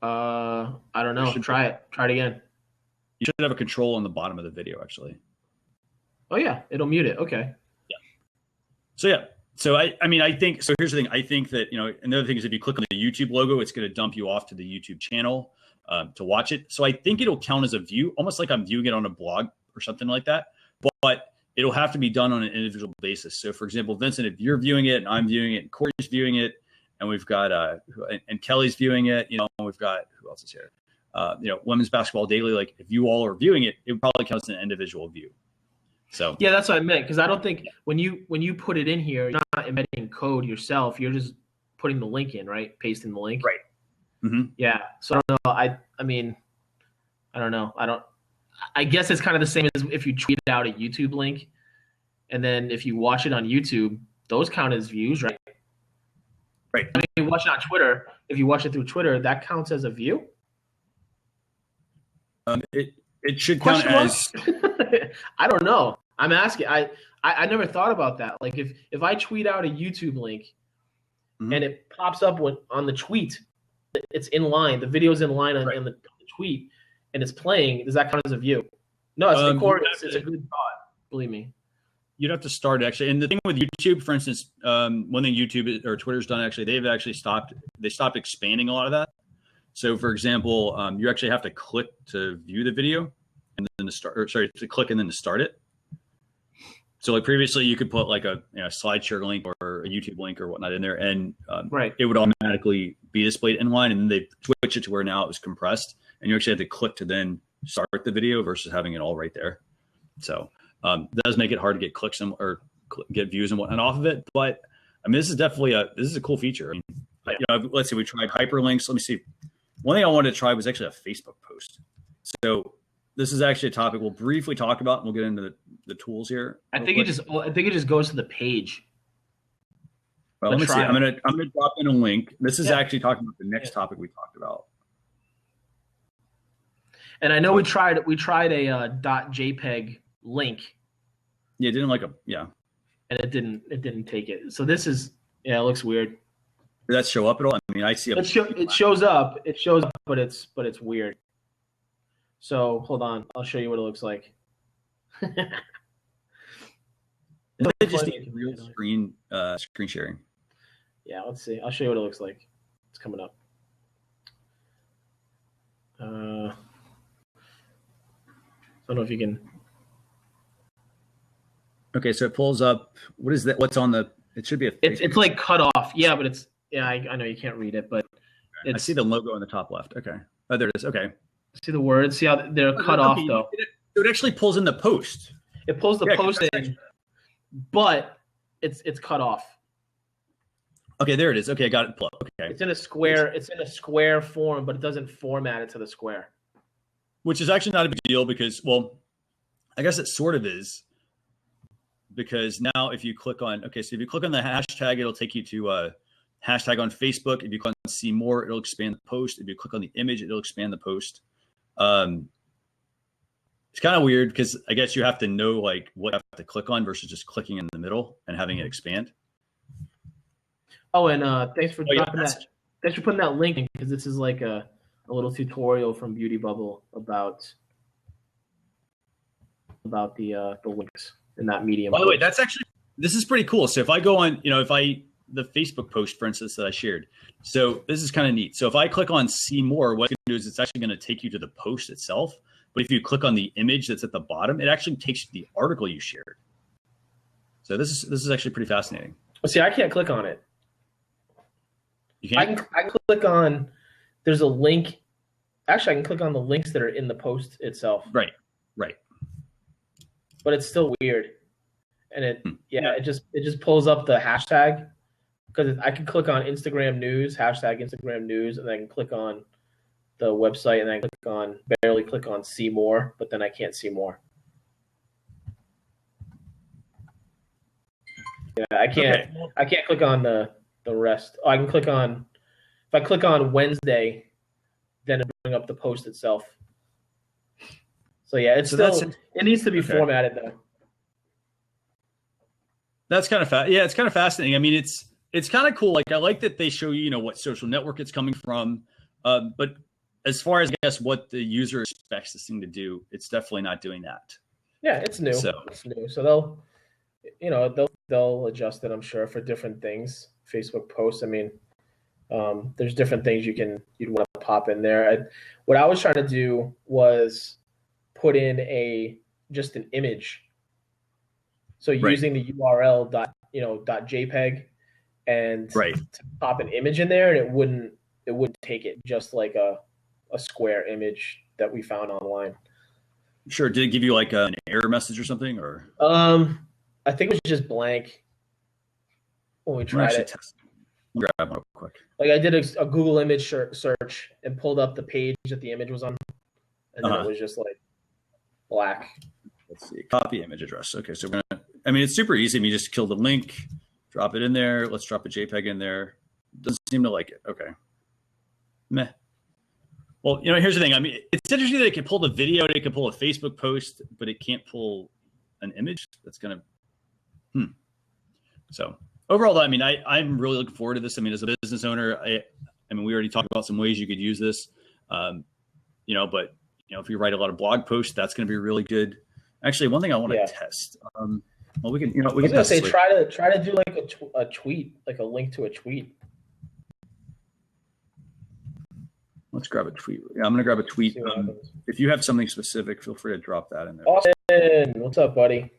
I don't know. Try it. Try it again. You should have a control on the bottom of the video, actually. Oh yeah, it'll mute it. Okay. Yeah. So I think, so here's the thing. I think that, another thing is if you click on the YouTube logo, it's going to dump you off to the YouTube channel to watch it. So I think it'll count as a view, almost like I'm viewing it on a blog or something like that. But it'll have to be done on an individual basis. So for example, Vincent, if you're viewing it and I'm viewing it and Corey's viewing it and we've got, and Kelly's viewing it, we've got, who else is here? Women's Basketball Daily. Like if you all are viewing it, it probably counts as an individual view. So yeah, that's what I meant. Because I don't think when you put it in here, you're not embedding code yourself. You're just putting the link in, right? Pasting the link. Right. Mm-hmm. Yeah. So I don't know. I mean, I don't know. I guess it's kind of the same as if you tweet out a YouTube link, and then if you watch it on YouTube, those count as views, right? Right. I mean, if you watch it on Twitter, if you watch it through Twitter, that counts as a view. It should count as. I don't know. I'm asking. I never thought about that. Like if I tweet out a YouTube link, and it pops up on the tweet, it's in line. The video's in line on the tweet, and it's playing. Does that count as a view? No, it's recorded. It's a good thought. Believe me. You'd have to start actually. And the thing with YouTube, for instance, one thing YouTube or Twitter's done actually, they've actually stopped expanding a lot of that. So for example, you actually have to click to view the video and then to click and then to start it. So like previously you could put like a SlideShare link or a YouTube link or whatnot in there and it would automatically be displayed in line, and then they switch it to where now it was compressed and you actually have to click to then start the video versus having it all right there. So that does make it hard to get clicks or get views and whatnot off of it. But I mean, this is definitely a cool feature. I mean, let's see, we tried hyperlinks. Let me see. One thing I wanted to try was actually a Facebook post. So this is actually a topic we'll briefly talk about, and we'll get into the tools here. I think it just goes to the page. Well, let me see. I'm gonna drop in a link. This is actually talking about the next topic we talked about. And I know we tried a .jpeg link. Yeah, it didn't and it didn't take it. So this is it looks weird. Did that show up at all? I mean, I see it shows up. It shows up, but it's weird. So hold on, I'll show you what it looks like. They just need real screen sharing. Yeah, let's see. I'll show you what it looks like. It's coming up. I don't know if you can. Okay, so it pulls up. What is that? What's on the? It should be a. It's like cut off. Yeah, but it's I know you can't read it, but I see the logo on the top left. Okay. Oh, there it is. Okay. See the words? See how they're cut off though? It actually pulls in the post. It pulls the post in, but it's cut off. Okay, there it is. Okay, I got it. Okay. It's in a square. It's in a square form, but it doesn't format it to the square. Which is actually not a big deal because, well, I guess it sort of is. Because now if you click on, so if you click on the hashtag, it'll take you to a hashtag on Facebook. If you click on see more, it'll expand the post. If you click on the image, it'll expand the post. It's kind of weird because I guess you have to know like what you have to click on versus just clicking in the middle and having it expand. Oh, and thanks for dropping that. Thanks for putting that link in because this is like a little tutorial from Beauty Bubble about the links in that medium. By the way, this is pretty cool. So if I go on, if I the Facebook post, for instance, that I shared. So this is kind of neat. So if I click on see more, what it's going to do is it's actually going to take you to the post itself. But if you click on the image that's at the bottom, it actually takes you to the article you shared. So this is actually pretty fascinating. Well, see, I can't click on it. You can't? I can click on, there's a link. Actually, I can click on the links that are in the post itself. Right. But it's still weird. And it just pulls up the hashtag, because I can click on Instagram news, hashtag Instagram news, and I can click on the website, and I barely click on see more, but then I can't see more. Yeah, I can't click on the rest. Oh, I can click on, if I click on Wednesday, then it'll bring up the post itself. So yeah, it needs to be formatted though. That's kind of it's kind of fascinating. I mean, it's kind of cool. Like, I like that they show you, what social network it's coming from. But as far as, I guess, what the user expects this thing to do, it's definitely not doing that. Yeah, it's new. It's new. So they'll adjust it, I'm sure, for different things. Facebook posts. I mean, there's different things you'd want to pop in there. What I was trying to do was put in just an image. So using the URL .jpeg and to pop an image in there, and it wouldn't take it, just like a square image that we found online. Sure. Did it give you like an error message or something, or? I think it was just blank when we tried it. Grab one real quick. Like, I did a Google image search and pulled up the page that the image was on, and then it was just like black. Let's see. Copy image address. Okay, so it's super easy. I mean, you just kill the link, drop it in there. Let's drop a JPEG in there. Doesn't seem to like it. Okay. Meh. Well, here's the thing. I mean, it's interesting that it can pull the video, it can pull a Facebook post, but it can't pull an image. That's going to. So overall, I mean, I'm really looking forward to this. I mean, as a business owner, I mean, we already talked about some ways you could use this. But if you write a lot of blog posts, that's going to be really good. Actually, one thing I want to test. Well, we can. I was going to say, try to do like a tweet, like a link to a tweet. Let's grab a tweet. Yeah, I'm going to grab a tweet. If you have something specific, feel free to drop that in there. Austin, what's up, buddy?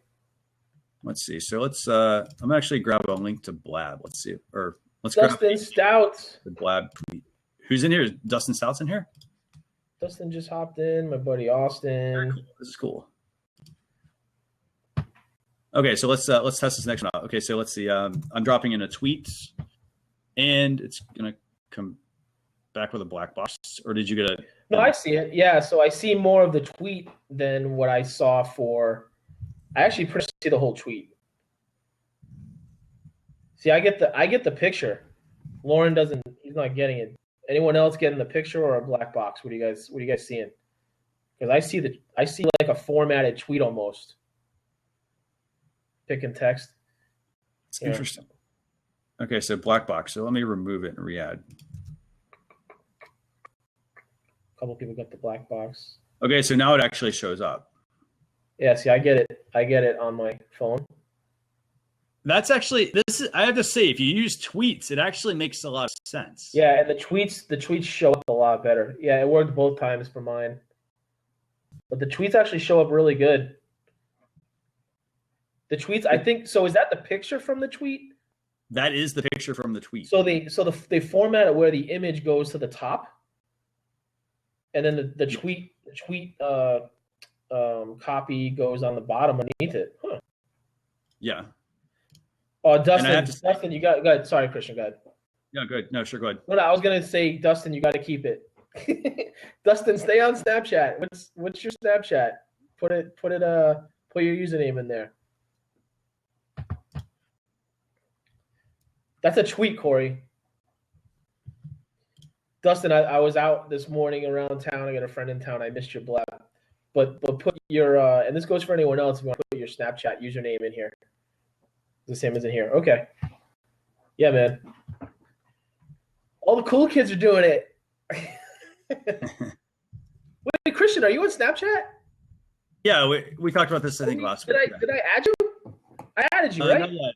Let's see. So let's. I'm actually grab a link to Blab. Let's see. Or let's Dustin Stout. The Blab tweet. Who's in here? Dustin Stout's in here. Dustin just hopped in. My buddy Austin. Cool. This is cool. Okay, so let's test this next one out. Okay, so let's see. I'm dropping in a tweet, and it's gonna come back with a black box. Or did you get a? No, I see it. Yeah, so I see more of the tweet than what I saw for. I actually see the whole tweet. See, I get the picture. Lauren doesn't. He's not getting it. Anyone else getting the picture or a black box? What are you guys seeing? Because I see like a formatted tweet almost. Pick and text. It's interesting. Okay, so black box. So let me remove it and re-add. A couple people got the black box. Okay, so now it actually shows up. Yeah, see, I get it on my phone. That's actually I have to say, if you use tweets, it actually makes a lot of sense. Yeah, and the tweets show up a lot better. Yeah, it worked both times for mine. But the tweets actually show up really good. The tweets, I think, so is that the picture from the tweet? That is the picture from the tweet. So they format it where the image goes to the top, and then the tweet copy goes on the bottom underneath it. Huh. Yeah. Oh, Dustin, you got. Go ahead. Sorry, Christian. Go ahead. Yeah, good. No, sure, go ahead. No, I was gonna say, Dustin, you got to keep it. Dustin, stay on Snapchat. What's your Snapchat? Put your username in there. That's a tweet, Corey. Dustin, I was out this morning around town. I got a friend in town. I missed your blab. But put your and this goes for anyone else. If you want to put your Snapchat username in here, the same as in here. Okay. Yeah, man. All the cool kids are doing it. Wait, Christian, are you on Snapchat? Yeah, we talked about this, I think, last week. Did I add you? I added you, right? Not yet.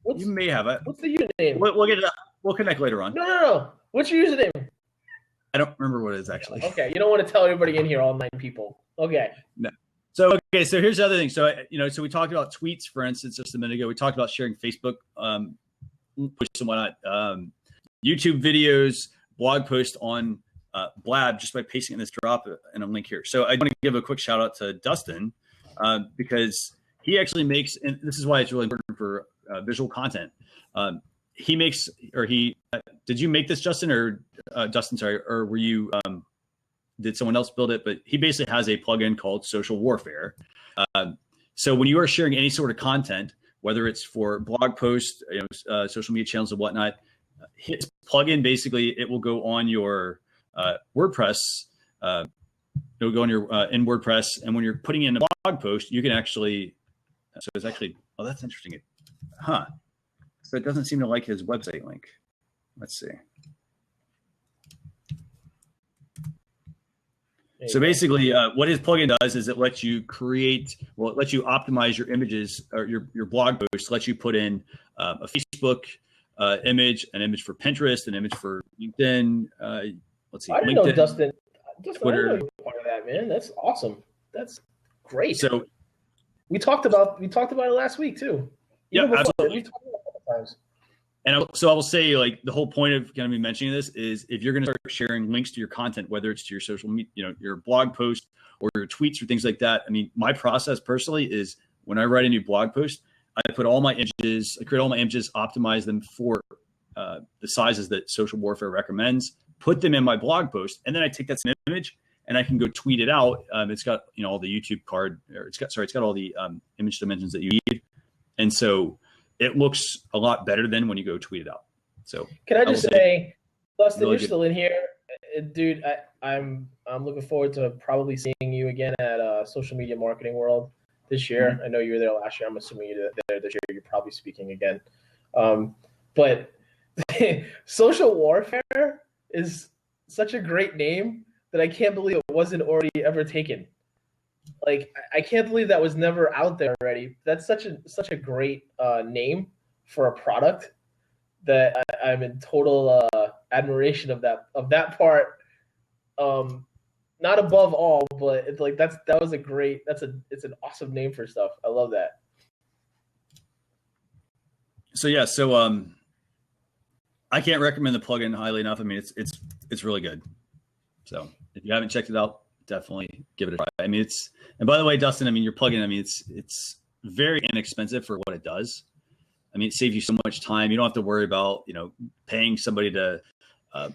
You may have it. What's the username? We'll get it. We'll connect later on. No. What's your username? I don't remember what it is actually. Okay, you don't want to tell everybody in here, all 9 people. Okay. No. So here's the other thing. So so we talked about tweets, for instance, just a minute ago. We talked about sharing Facebook posts and whatnot, YouTube videos, blog posts on Blab just by pasting in this drop and a link here. So I want to give a quick shout out to Dustin because he actually makes, and this is why it's really important for visual content. He makes, or he did you make this, Justin, or Dustin? Sorry, or were you? Did someone else build it? But he basically has a plugin called Social Warfare. So when you are sharing any sort of content, whether it's for blog posts, social media channels and whatnot, his plugin basically it will go on your WordPress. It will go on your in WordPress, and when you're putting in a blog post, you can actually. So it's actually. Oh, that's interesting. So it doesn't seem to like his website link. Let's see. So basically, what his plugin does is it lets you optimize your images or your blog post, lets you put in a Facebook image, an image for Pinterest, an image for LinkedIn. Let's see. I didn't LinkedIn, know Dustin. Twitter. I didn't know you were part of that, man. That's awesome. That's great. So we talked about it last week too. Yeah, absolutely. We talked about it a couple times. And I will say, like, the whole point of kind of me mentioning this is if you're going to start sharing links to your content, whether it's to your social media, your blog post or your tweets or things like that. I mean, my process personally is when I write a new blog post, I create all my images, optimize them for the sizes that Social Warfare recommends, put them in my blog post, and then I take that same image and I can go tweet it out. It's got, all the YouTube card, or it's got all the image dimensions that you need. And so it looks a lot better than when you go tweet it out. So can I just say, Dustin, really you're still in here, dude. I'm looking forward to probably seeing you again at Social Media Marketing World this year. Mm-hmm. I know you were there last year. I'm assuming you're there this year. You're probably speaking again. But Social Warfare is such a great name that I can't believe it wasn't already ever taken. Like, I can't believe that was never out there already. That's such a great name for a product that I'm in total admiration of that part. Not above all, but it's like it's an awesome name for stuff. I love that. So I can't recommend the plugin highly enough. I mean, it's really good. So if you haven't checked it out, definitely give it a try. I mean, and by the way, Dustin, I mean, your plugin, I mean, it's very inexpensive for what it does. I mean, it saves you so much time. You don't have to worry about, paying somebody to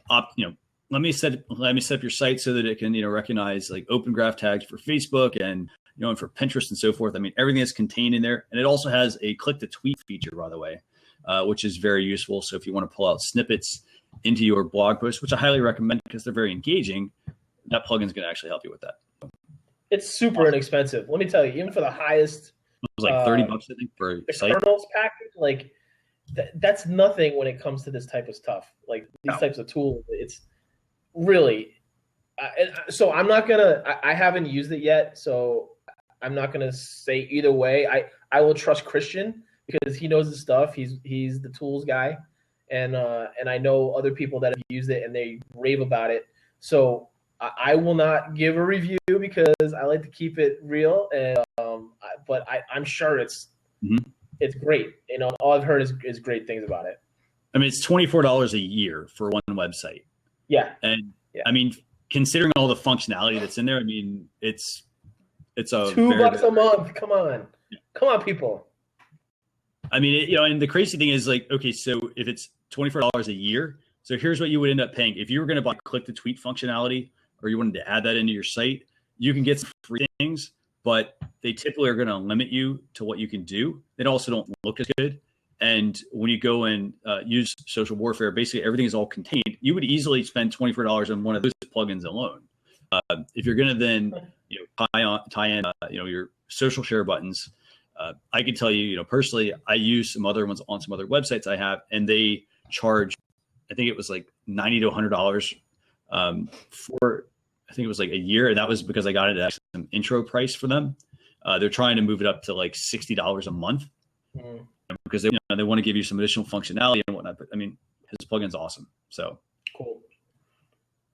let me set up your site so that it can, recognize like open graph tags for Facebook and, and for Pinterest and so forth. I mean, everything is contained in there. And it also has a click to tweet feature, by the way, which is very useful. So if you want to pull out snippets into your blog post, which I highly recommend because they're very engaging, that plugin is going to actually help you with that. It's super inexpensive. Let me tell you, even for the highest, it was like $30, I think, for a site. Kernels package, like that's nothing when it comes to this type of stuff. Like these types of tools, it's really. So I'm not gonna. I haven't used it yet, so I'm not gonna say either way. I will trust Christian because he knows his stuff. He's the tools guy, and I know other people that have used it and they rave about it. So I will not give a review because I like to keep it real, and but I'm sure it's great. All I've heard is great things about it. I mean, it's $24 a year for one website. Yeah, and I mean, considering all the functionality that's in there, I mean, it's a $2 a month. Come on, people. I mean, and the crazy thing is, like, okay, so if it's $24 a year, so here's what you would end up paying if you were going to buy click to tweet functionality, or you wanted to add that into your site. You can get some free things, but they typically are going to limit you to what you can do. They also don't look as good. And when you go and use Social Warfare, basically everything is all contained. You would easily spend $24 on one of those plugins alone. If you're going to then tie in your social share buttons, I can tell you, personally, I use some other ones on some other websites I have, and they charge, I think it was like $90 to $100 for, I think it was like a year. And that was because I got it at some intro price for them. They're trying to move it up to like $60 a month. because they want to give you some additional functionality and whatnot. But I mean, his plugin's awesome. So cool.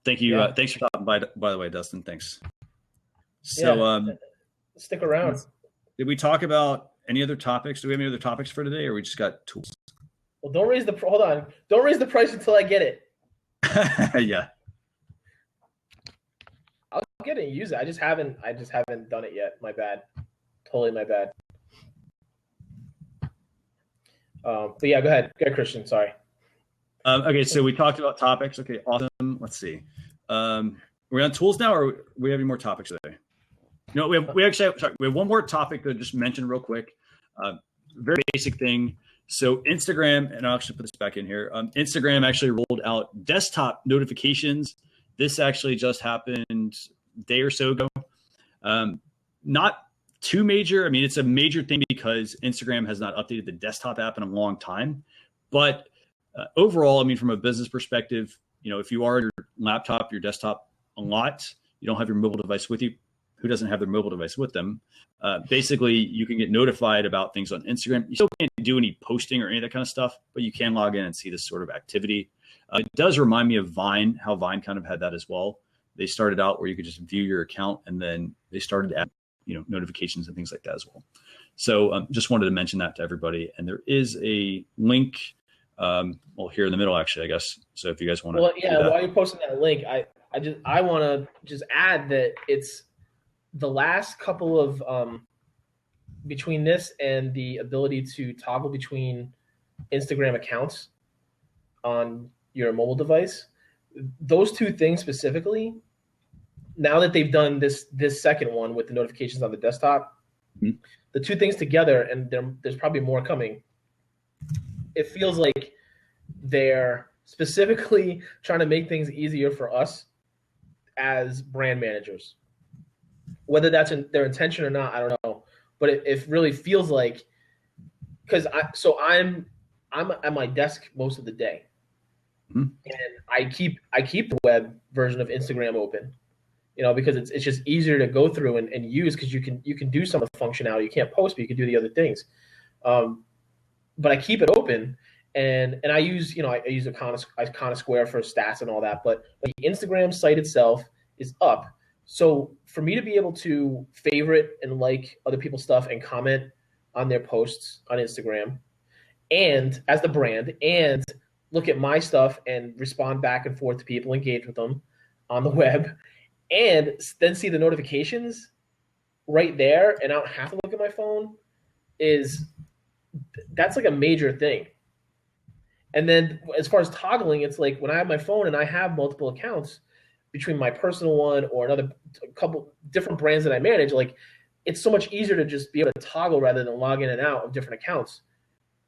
Thank you. Yeah. Thanks for stopping by the way, Dustin. Thanks. So stick around. Did we talk about any other topics? Do we have any other topics for today, or we just got tools? Well, don't raise the price until I get it. Yeah. I'll get it and use it. I just haven't done it yet. My bad. Totally my bad. But yeah, go ahead, Christian. Sorry. Okay, so we talked about topics. Okay, awesome. Let's see. We're on tools now, or we have any more topics today? No, we have one more topic to just mention real quick. Very basic thing. So Instagram, and I'll actually put this back in here. Instagram actually rolled out desktop notifications. This actually just happened a day or so ago. Not too major. I mean, it's a major thing because Instagram has not updated the desktop app in a long time. But overall, I mean, from a business perspective, if you are on your laptop, your desktop a lot, you don't have your mobile device with you. Who doesn't have their mobile device with them? Basically, you can get notified about things on Instagram. You still can't do any posting or any of that kind of stuff, but you can log in and see this sort of activity. It does remind me of Vine, how Vine kind of had that as well. They started out where you could just view your account, and then they started to add, notifications and things like that as well. So just wanted to mention that to everybody. And there is a link, here in the middle, actually, I guess. So if you guys want to, while you're posting that link, I want to just add that it's the last couple of between this and the ability to toggle between Instagram accounts on your mobile device, those two things specifically, now that they've done this second one with the notifications on the desktop, the two things together, and there's probably more coming, it feels like they're specifically trying to make things easier for us as brand managers. Whether that's their intention or not, I don't know. But it really feels like, because I'm at my desk most of the day, and I keep the web version of Instagram open, because it's just easier to go through and use, because you can do some of the functionality. You can't post, but you can do the other things. But I keep it open, and I use I use Iconosquare for stats and all that. But the Instagram site itself is up. So for me to be able to favorite and like other people's stuff and comment on their posts on Instagram, and as the brand, and look at my stuff and respond back and forth to people, engage with them on the web, and then see the notifications right there, and I don't have to look at my phone, that's like a major thing. And then as far as toggling, it's like when I have my phone and I have multiple accounts between my personal one or a couple different brands that I manage, like it's so much easier to just be able to toggle rather than log in and out of different accounts.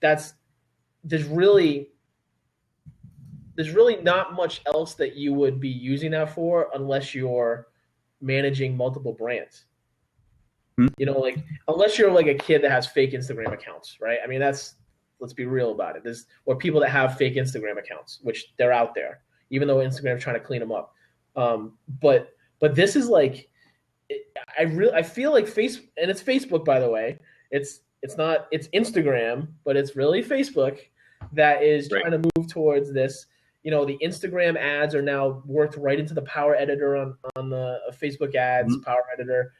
There's really not much else that you would be using that for unless you're managing multiple brands. Like unless you're like a kid that has fake Instagram accounts, right? I mean, let's be real about it. Or people that have fake Instagram accounts, which they're out there, even though Instagram's trying to clean them up. But this is like, I feel like and it's Facebook, by the way. It's Instagram, but it's really Facebook that is trying to move towards this. The Instagram ads are now worked right into the Power Editor on the Facebook ads, Power Editor.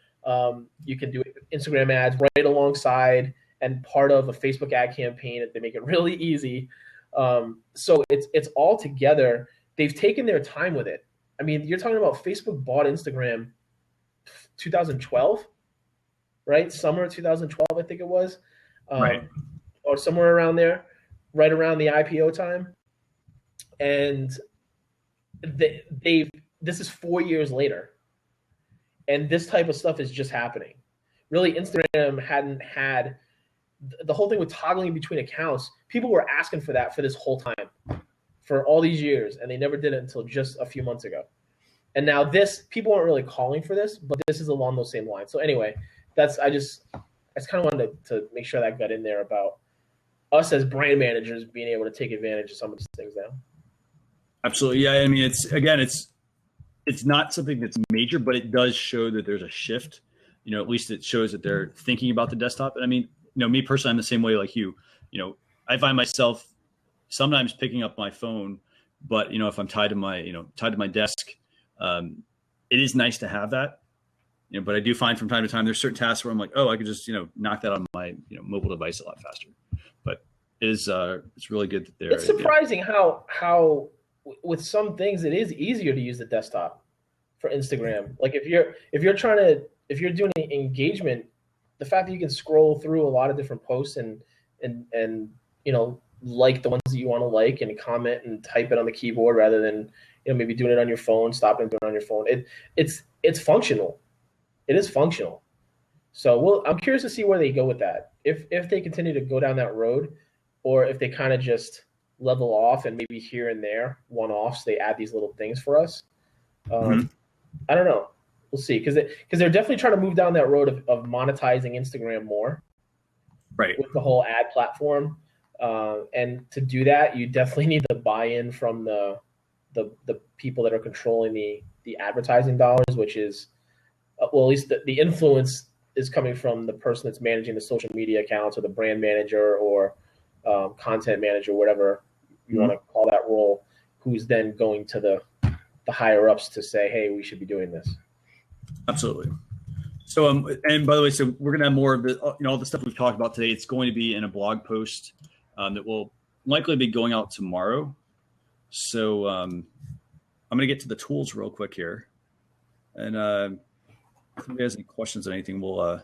You can do Instagram ads right alongside and part of a Facebook ad campaign. They make it really easy. So it's all together. They've taken their time with it. I mean, you're talking about Facebook bought Instagram 2012, right? Summer 2012, I think it was, or somewhere around there, right around the IPO time. And this is 4 years later, and this type of stuff is just happening. Really, Instagram hadn't had the whole thing with toggling between accounts. People were asking for that for this whole time, for all these years, and they never did it until just a few months ago. And now people aren't really calling for this, but this is along those same lines. So anyway, I just kind of wanted to make sure that got in there about us as brand managers being able to take advantage of some of these things now. Absolutely. Yeah. I mean, it's not something that's major, but it does show that there's a shift. At least it shows that they're thinking about the desktop. And I mean, me personally, I'm the same way like you. I find myself sometimes picking up my phone, but if I'm tied to my desk, it is nice to have that. But I do find from time to time there's certain tasks where I'm like, oh, I could just knock that on my mobile device a lot faster. But it's really good that they're. It's surprising how with some things it is easier to use the desktop for Instagram. Like if you're doing engagement, the fact that you can scroll through a lot of different posts and like the ones that you want to like and comment and type it on the keyboard rather than maybe doing it on your phone, stopping and doing it on your phone. It's functional. It is functional. So I'm curious to see where they go with that. If they continue to go down that road, or if they kind of just level off and maybe here and there one-offs they add these little things for us. I don't know. We'll see, because they're definitely trying to move down that road of monetizing Instagram more, right? With the whole ad platform, and to do that, you definitely need the buy-in from the people that are controlling the advertising dollars, which is at least the influence is coming from the person that's managing the social media accounts or the brand manager or content manager, whatever you want to call that role, who's then going to the higher ups to say, hey, we should be doing this. Absolutely. So, and by the way, so we're going to have more of the, all the stuff we've talked about today. It's going to be in a blog post that will likely be going out tomorrow. So I'm going to get to the tools real quick here. And if anybody has any questions on anything, we'll,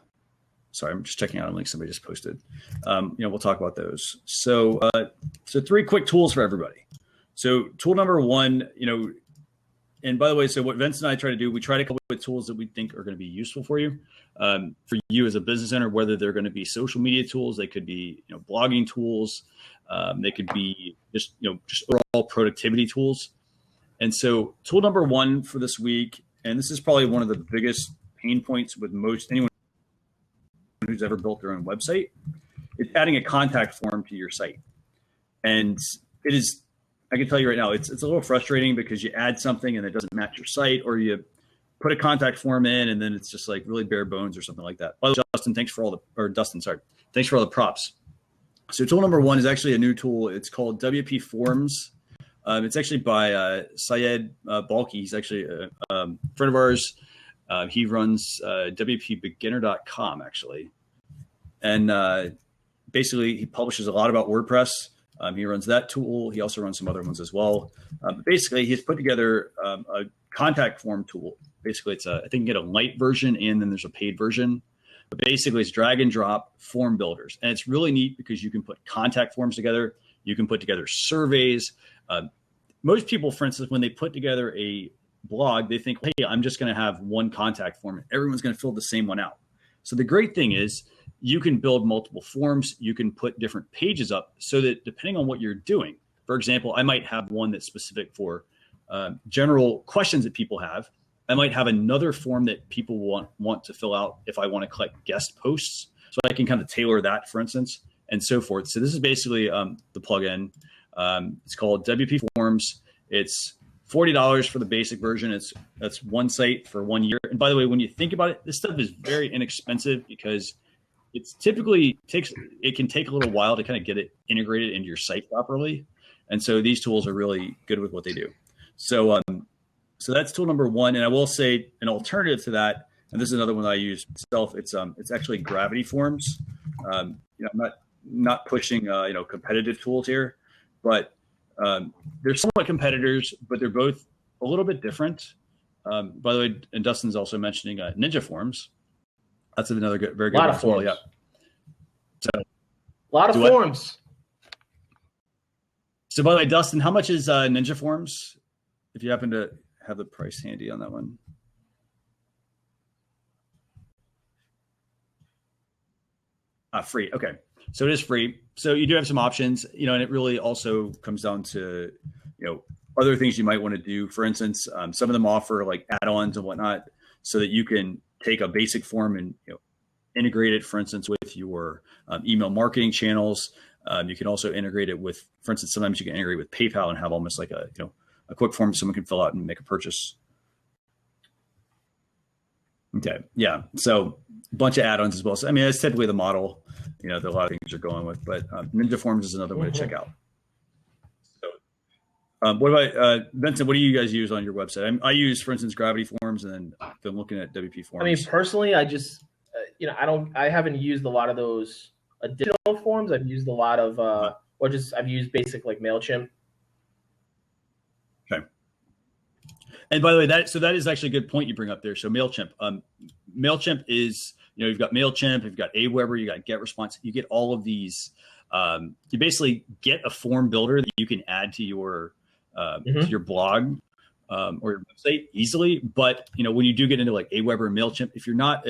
sorry, I'm just checking out a link somebody just posted. We'll talk about those. So 3 quick tools for everybody. So tool number 1, and by the way, so what Vince and I try to do, we try to come up with tools that we think are going to be useful for you as a business owner, whether they're going to be social media tools, they could be, blogging tools, they could be just overall productivity tools. And so tool number 1 for this week, and this is probably one of the biggest pain points with anyone who's ever built their own website, it's adding a contact form to your site. And it is, I can tell you right now, it's a little frustrating because you add something and it doesn't match your site, or you put a contact form in and then it's just like really bare bones or something like that. By the way, Dustin, thanks for all the props. So tool number 1 is actually a new tool. It's called WP Forms. It's actually by Syed Balki. He's actually a friend of ours. He runs WPBeginner.com actually. And basically he publishes a lot about WordPress. He runs that tool. He also runs some other ones as well. But basically, he's put together a contact form tool. Basically, it's I think you can get a light version and then there's a paid version. But basically, it's drag and drop form builders. And it's really neat because you can put contact forms together. You can put together surveys. Most people, for instance, when they put together a blog, they think, hey, I'm just going to have one contact form and everyone's going to fill the same one out. So the great thing is, you can build multiple forms. You can put different pages up so that depending on what you're doing, for example, I might have one that's specific for general questions that people have. I might have another form that people want to fill out if I want to collect guest posts. So I can kind of tailor that, for instance, and so forth. So this is basically the plugin. It's called WP Forms. It's $40 for the basic version. That's one site for 1 year. And by the way, when you think about it, this stuff is very inexpensive because it can take a little while to kind of get it integrated into your site properly. And so these tools are really good with what they do. So that's tool number 1. And I will say an alternative to that, and this is another one that I use myself. It's actually Gravity Forms. I'm not pushing competitive tools here, but they're somewhat competitors, but they're both a little bit different. By the way, and Dustin's also mentioning Ninja Forms. That's another very good one as well. Yeah. So, a lot of forms. So, by the way, Dustin, how much is Ninja Forms? If you happen to have the price handy on that one. Free. Okay. So it is free. So you do have some options, and it really also comes down to, other things you might want to do. For instance, some of them offer like add-ons and whatnot so that you can take a basic form and integrate it, for instance, with your email marketing channels. You can also integrate it with, for instance, sometimes you can integrate with PayPal and have almost like a quick form someone can fill out and make a purchase. Okay, yeah. So a bunch of add-ons as well. So I mean, that's typically the model. that a lot of things are going with. But Ninja Forms is another one to check out. So, what about Vincent? What do you guys use on your website? I use, for instance, Gravity Forms, and then been looking at WP Forms. I mean, personally, I just I haven't used a lot of those additional forms. I've used a lot of I've used basic like MailChimp. Okay. And by the way, that is actually a good point you bring up there. So MailChimp, MailChimp is, you've got MailChimp, you've got Aweber, you got GetResponse, you get all of these. You basically get a form builder that you can add to your blog or your website easily. But when you do get into like Aweber and MailChimp, if you're not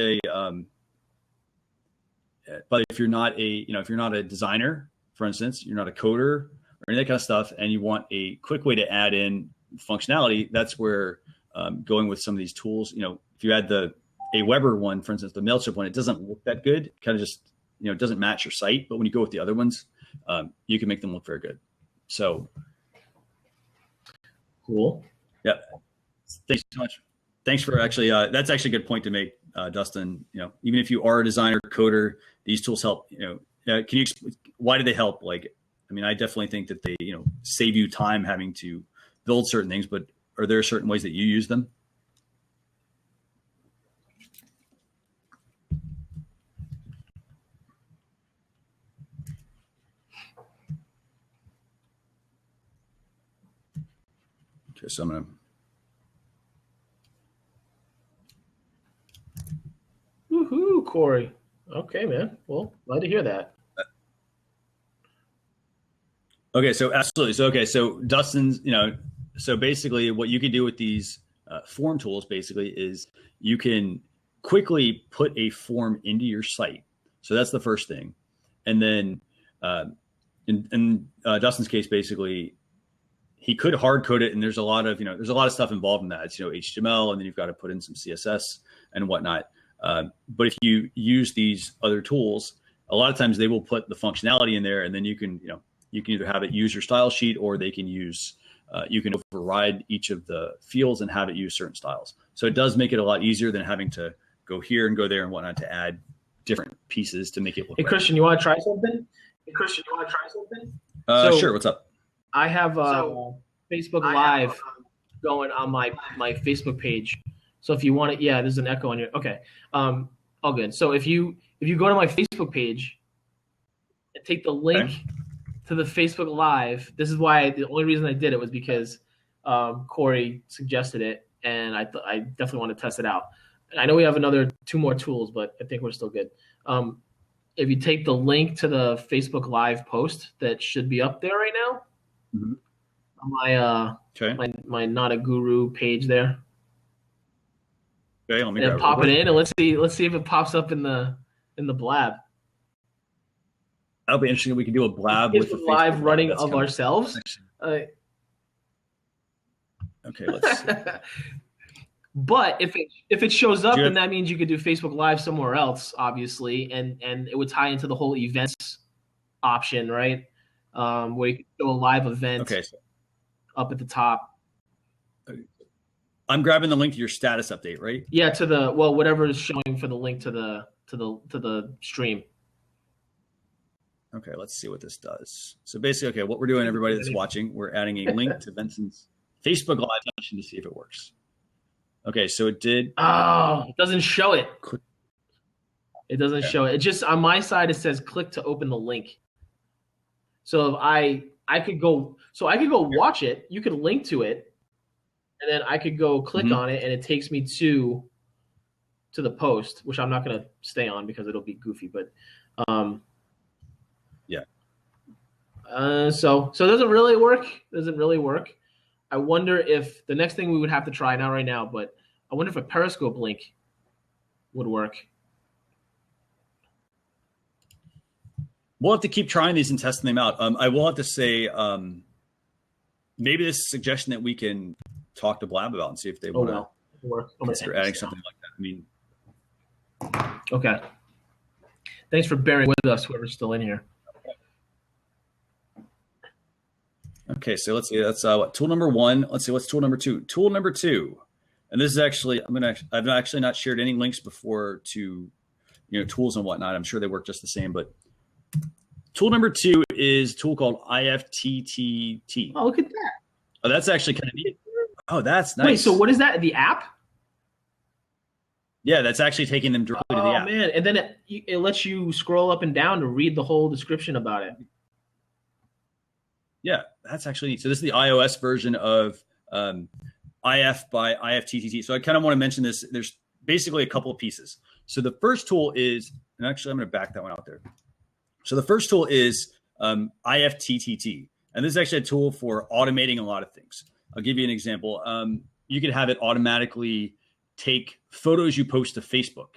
a designer, for instance, you're not a coder or any of that kind of stuff, and you want a quick way to add in functionality, that's where going with some of these tools, if you add the Aweber one, for instance, the MailChimp one, it doesn't look that good. Kind of just, it doesn't match your site. But when you go with the other ones, you can make them look very good. So cool. Yeah. Thanks so much. Thanks for actually, that's actually a good point to make, Dustin. Even if you are a designer, coder, these tools help. Can you explain why do they help? Like, I definitely think that they, save you time having to build certain things, but are there certain ways that you use them? Okay, so I'm going to. Woohoo, Corey. Okay, man. Well, glad to hear that. Okay, so absolutely. So Dustin's, so basically what you can do with these form tools basically is you can quickly put a form into your site. So that's the first thing. And then in Dustin's case, basically, he could hard code it, and there's a lot of stuff involved in that. It's HTML, and then you've got to put in some CSS and whatnot. But if you use these other tools, a lot of times they will put the functionality in there, and then you can either have it use your style sheet, or they can use you can override each of the fields and have it use certain styles. So it does make it a lot easier than having to go here and go there and whatnot to add different pieces to make it look. Hey, Christian, you want to try something? Sure. What's up? I have Facebook Live going on my Facebook page. So if you want it, there's an echo on your. Okay, all good. So if you go to my Facebook page and take the link to the Facebook Live, this is why the only reason I did it was because Corey suggested it, and I definitely want to test it out. I know we have two more tools, but I think we're still good. If you take the link to the Facebook Live post that should be up there right now, on my Not a Guru page there. Okay, let me pop it in, and let's see if it pops up in the Blab. That'll be interesting. We can do a Blab with the live running of ourselves. Okay, let's see. But if it shows up, then that means you could do Facebook Live somewhere else, obviously, and it would tie into the whole events option, right? Where you can show a live event up at the top. I'm grabbing the link to your status update, right? Yeah, to the whatever is showing for the link to the stream. Okay, let's see what this does. So basically, what we're doing, everybody that's watching, we're adding a link to Vincent's Facebook Live session to see if it works. Okay, so it did. Oh, it doesn't show it. It doesn't show it. It just, on my side, it says click to open the link. So if I could go watch it, you could link to it, and then I could go click on it, and it takes me to the post, which I'm not going to stay on because it'll be goofy. But so it doesn't really work. I wonder if the next thing we would have to try, not right now, but I wonder if a Periscope link would work. We'll have to keep trying these and testing them out. I will have to say, maybe this is a suggestion that we can talk to Blab about and see if they want to consider adding something like that. Okay. Thanks for bearing with us, whoever's still in here. Okay, so let's see. That's tool number one. Let's see, what's tool number two? Tool number two, and this is actually I've actually not shared any links before to tools and whatnot. I'm sure they work just the same, but Tool number 2 is a tool called IFTTT. Oh, look at that. Oh, that's actually kind of neat. Oh, that's nice. Wait, so what is that? The app? Yeah, that's actually taking them directly to the app. Oh, man. And then it lets you scroll up and down to read the whole description about it. Yeah, that's actually neat. So this is the iOS version of IF by IFTTT. So I kind of want to mention this. There's basically a couple of pieces. So the first tool is, and actually I'm going to back that one out there. So the first tool is IFTTT. And this is actually a tool for automating a lot of things. I'll give you an example. You could have it automatically take photos you post to Facebook,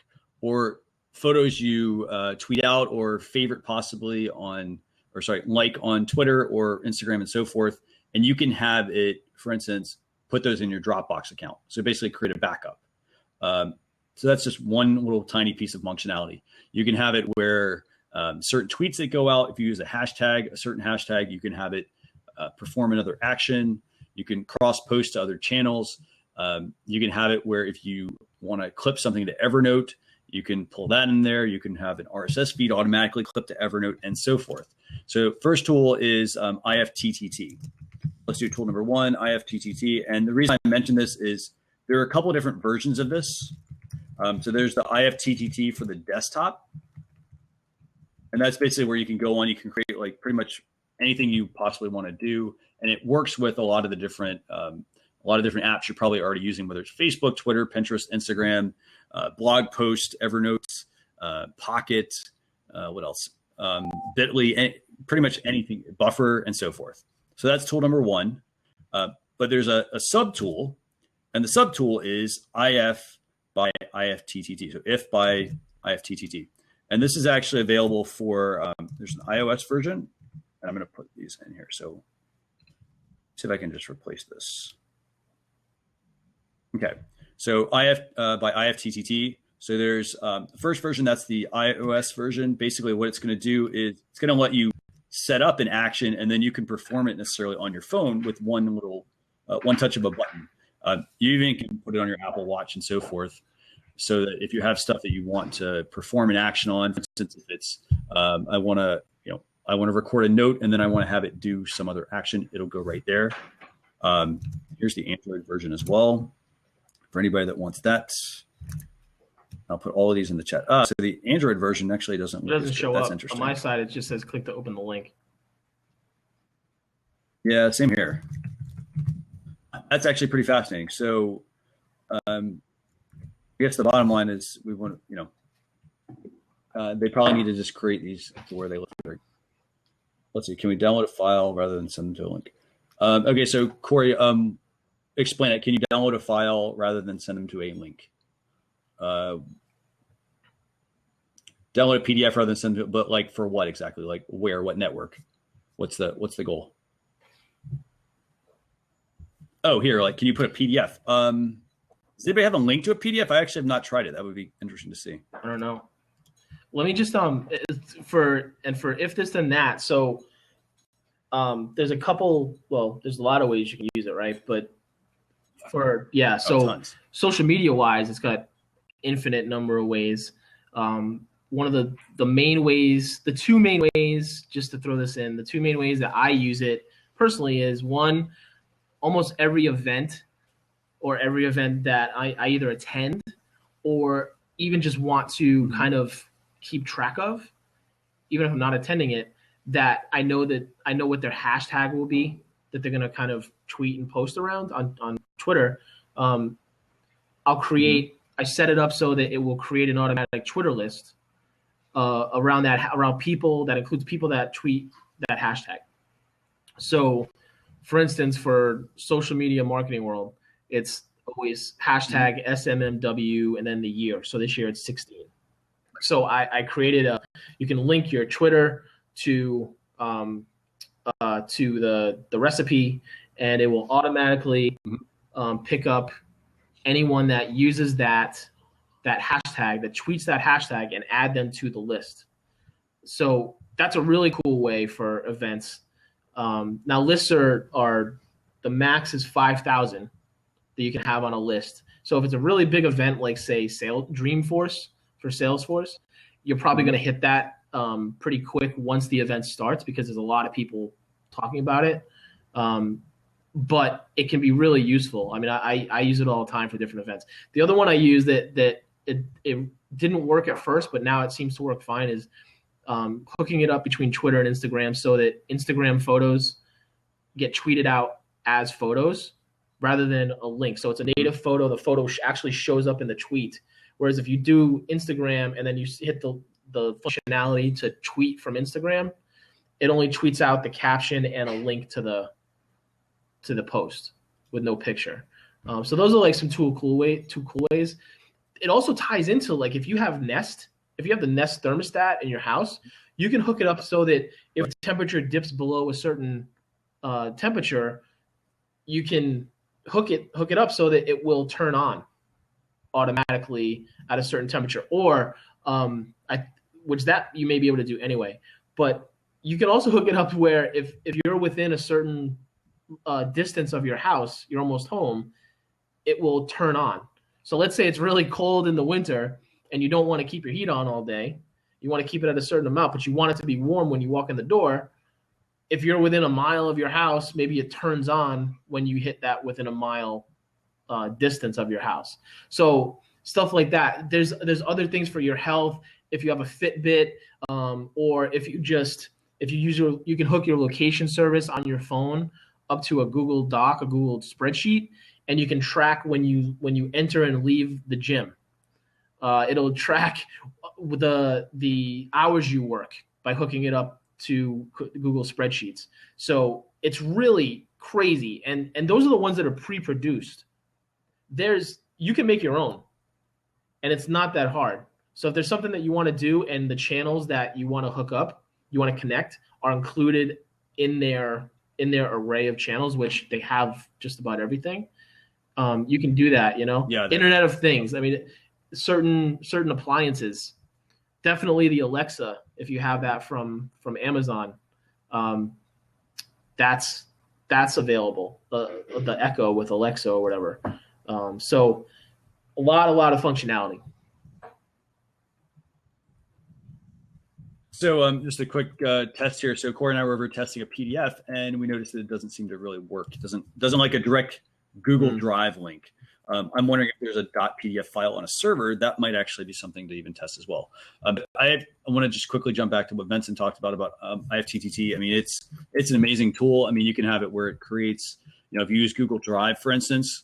or photos you tweet out, or favorite possibly on, or sorry, like on Twitter or Instagram and so forth. And you can have it, for instance, put those in your Dropbox account. So basically create a backup. So that's just one little tiny piece of functionality. You can have it where certain tweets that go out, if you use a certain hashtag, you can have it perform another action. You can cross post to other channels. You can have it where if you want to clip something to Evernote, you can pull that in there. You can have an RSS feed automatically clip to Evernote and so forth. So first tool is IFTTT. Let's do tool number 1, IFTTT. And the reason I mention this is there are a couple of different versions of this. So there's the IFTTT for the desktop. And that's basically where you can go on, you can create like pretty much anything you possibly want to do. And it works with a lot of the different apps you're probably already using, whether it's Facebook, Twitter, Pinterest, Instagram, blog post, Evernote, Pocket, what else? Bitly, pretty much anything, Buffer, and so forth. So that's tool number 1. But there's a sub tool, and the sub tool is IF by IFTTT. So if by IFTTT. And this is actually available for, there's an iOS version, and I'm going to put these in here. So see if I can just replace this. Okay, so IF by IFTTT. So there's the first version, that's the iOS version. Basically what it's going to do is it's going to let you set up an action, and then you can perform it necessarily on your phone with one touch of a button. You even can put it on your Apple Watch and so forth. So that if you have stuff that you want to perform an action on, for instance, if it's I want to record a note and then I want to have it do some other action, it'll go right there. Here's the Android version as well for anybody that wants that. I'll put all of these in the chat. So the Android version actually doesn't show That's up. Interesting. On my side, it just says click to open the link. Yeah, same here. That's actually pretty fascinating. So I guess the bottom line is we want to, they probably need to just create these to where they look like. Let's see, can we download a file rather than send them to a link? Okay, so Corey, explain it. Can you download a file rather than send them to a link? Download a PDF rather than send it, but like for what exactly? Like where? What network? What's the goal? Oh, here, like, can you put a PDF? Does anybody have a link to a PDF? I actually have not tried it. That would be interesting to see. I don't know. Let me just for if this then that. So there's a couple. Well, there's a lot of ways you can use it, right? But so social media wise, it's got infinite number of ways. One of the main ways, the two main ways, just to throw this in, the two main ways that I use it personally is one, almost every event that I either attend or even just want to kind of keep track of, even if I'm not attending it, that I know what their hashtag will be that they're going to kind of tweet and post around on Twitter. I'll create, I set it up so that it will create an automatic Twitter list around people that includes people that tweet that hashtag. So for instance, for social media marketing world, it's always hashtag SMMW and then the year. So this year it's 16. So I created you can link your Twitter to the recipe, and it will automatically pick up anyone that uses that hashtag, that tweets that hashtag, and add them to the list. So that's a really cool way for events. Now lists are the max is 5,000 that you can have on a list. So if it's a really big event, like say Dreamforce for Salesforce, you're probably going to hit that pretty quick once the event starts because there's a lot of people talking about it. But it can be really useful. I mean, I use it all the time for different events. The other one I use that it didn't work at first, but now it seems to work fine is hooking it up between Twitter and Instagram so that Instagram photos get tweeted out as photos rather than a link. So it's a native photo. The photo actually shows up in the tweet. Whereas if you do Instagram and then you hit the functionality to tweet from Instagram, it only tweets out the caption and a link to the post with no picture. So those are like some two cool ways. It also ties into like if you have the Nest thermostat in your house, you can hook it up so that if the temperature dips below a certain temperature, you can hook it up so that it will turn on automatically at a certain temperature, or which that you may be able to do anyway. But you can also hook it up where if you're within a certain distance of your house, you're almost home, it will turn on. So let's say it's really cold in the winter and you don't want to keep your heat on all day. You want to keep it at a certain amount, but you want it to be warm when you walk in the door. If you're within a mile of your house, maybe it turns on when you hit that within a mile distance of your house. So stuff like that. There's other things for your health. If you have a Fitbit, or if you can hook your location service on your phone up to a Google Doc, a Google spreadsheet, and you can track when you enter and leave the gym. It'll track the hours you work by hooking it up to Google spreadsheets. So it's really crazy. And those are the ones that are pre-produced. You can make your own, and it's not that hard. So if there's something that you want to do and the channels that you want to hook up, you want to connect, are included in their array of channels, which they have just about everything. You can do that, Yeah. Internet of Things. I mean, certain appliances, definitely the Alexa, if you have that from Amazon, that's available. The Echo with Alexa or whatever. So a lot of functionality. So just a quick test here. So Corey and I were over testing a PDF, and we noticed that it doesn't seem to really work. It doesn't like a direct Google Drive link. I'm wondering if there's a .pdf file on a server that might actually be something to even test as well. I want to just quickly jump back to what Vincent talked about IFTTT. I mean, it's an amazing tool. I mean, you can have it where it creates, if you use Google Drive, for instance,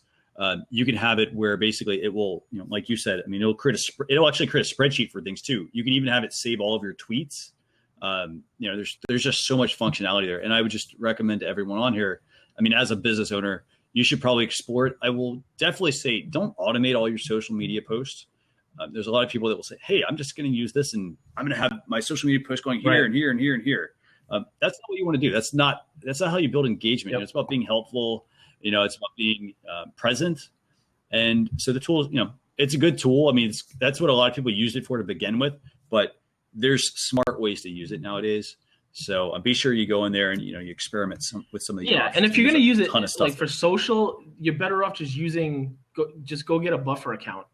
you can have it where basically it will, like you said, I mean, it'll actually create a spreadsheet for things too. You can even have it save all of your tweets. There's just so much functionality there. And I would just recommend to everyone on here, I mean, as a business owner, you should probably explore it. I will definitely say, don't automate all your social media posts. There's a lot of people that will say, hey, I'm just going to use this and I'm going to have my social media posts going here and here and here and here. That's not what you want to do. That's not how you build engagement. Yep. It's about being helpful. It's about being present. And so the tool, it's a good tool. I mean, that's what a lot of people use it for to begin with, but there's smart ways to use it nowadays. So be sure you go in there and, you experiment with some of the and if you're going to use it like for social, you're better off just go get a buffer account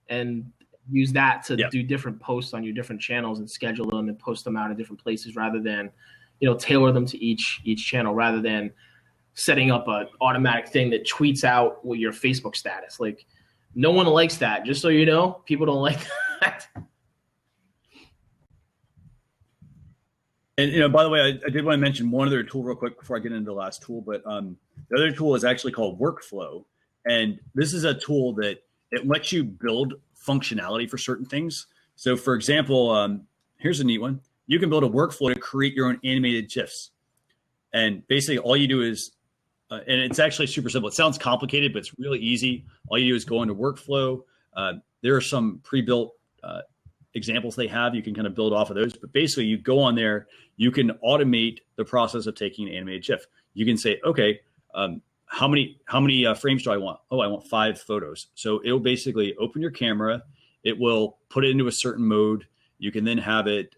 and use that to do different posts on your different channels and schedule them and post them out in different places rather than, tailor them to each channel rather than setting up an automatic thing that tweets out with your Facebook status. Like, no one likes that. Just so you know, people don't like that. And, by the way, I did want to mention one other tool real quick before I get into the last tool, but the other tool is actually called Workflow. And this is a tool that it lets you build functionality for certain things. So for example, here's a neat one. You can build a workflow to create your own animated GIFs. And basically all you do is, and it's actually super simple. It sounds complicated, but it's really easy. All you do is go into Workflow. There are some pre-built examples they have. You can kind of build off of those, but basically you go on there, you can automate the process of taking an animated GIF. You can say, okay, how many frames do I want? Oh, I want 5 photos. So it'll basically open your camera. It will put it into a certain mode. You can then have it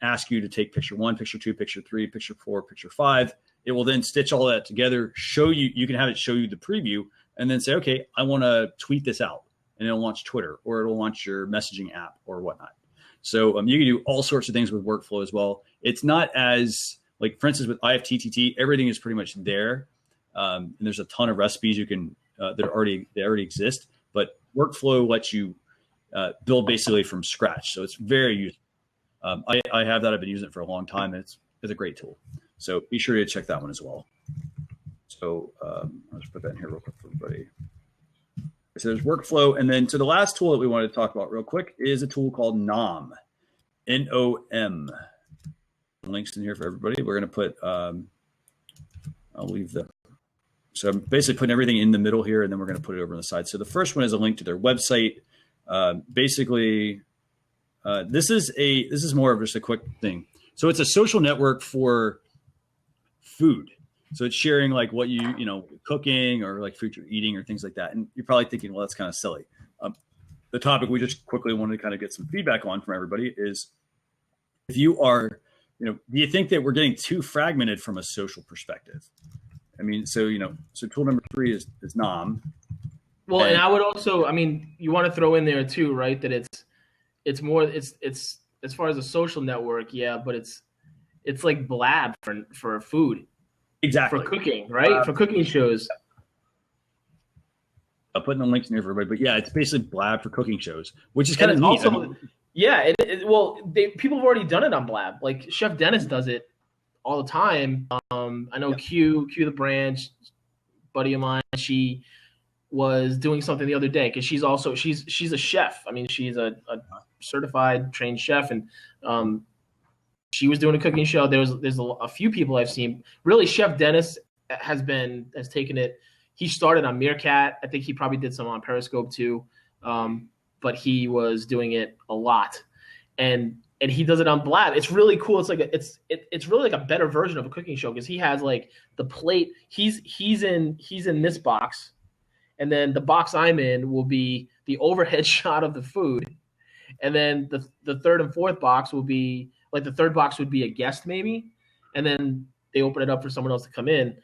ask you to take picture 1, picture 2, picture 3, picture 4, picture 5. It will then stitch all that together, show you, you can have it show you the preview and then say, okay, I want to tweet this out. And it'll launch Twitter or it'll launch your messaging app or whatnot. So you can do all sorts of things with workflow as well. It's not as like, for instance, with IFTTT, everything is pretty much there. And there's a ton of recipes you can that already exist. But workflow lets you build basically from scratch. So it's very useful. I have that. I've been using it for a long time. And it's a great tool. So be sure to check that one as well. So I'll just put that in here real quick for everybody. So there's workflow. And then so the last tool that we wanted to talk about real quick is a tool called NOM. N-O-M. Links in here for everybody. We're going to put, I'll leave the, so I'm basically putting everything in the middle here, and then we're going to put it over on the side. So the first one is a link to their website. Basically, this is more of just a quick thing. So it's a social network for food. So it's sharing like what you cooking or like food you're eating or things like that. And you're probably thinking, well, that's kind of silly. The topic we just quickly wanted to kind of get some feedback on from everybody is, if you are, do you think that we're getting too fragmented from a social perspective? I mean, so tool number 3 is NOM. Well, and I would also, you want to throw in there too, right? That it's more it's as far as a social network, yeah, but it's like Blab for food. Exactly. For cooking, right? For cooking shows. I'll put in the links in here for everybody, but yeah, it's basically Blab for cooking shows, which is kind of neat. Also, people have already done it on Blab. Like Chef Dennis does it all the time. I know Q the branch, buddy of mine. She was doing something the other day because she's a chef. I mean, she's a certified trained chef, and she was doing a cooking show. There's a few people I've seen. Really, Chef Dennis has taken it. He started on Meerkat. I think he probably did some on Periscope too, but he was doing it a lot, and he does it on Blab. It's really cool. It's like it's really like a better version of a cooking show because he has like the plate. He's in this box, and then the box I'm in will be the overhead shot of the food, and then the third and fourth box will be. Like the third box would be a guest maybe, and then they open it up for someone else to come in.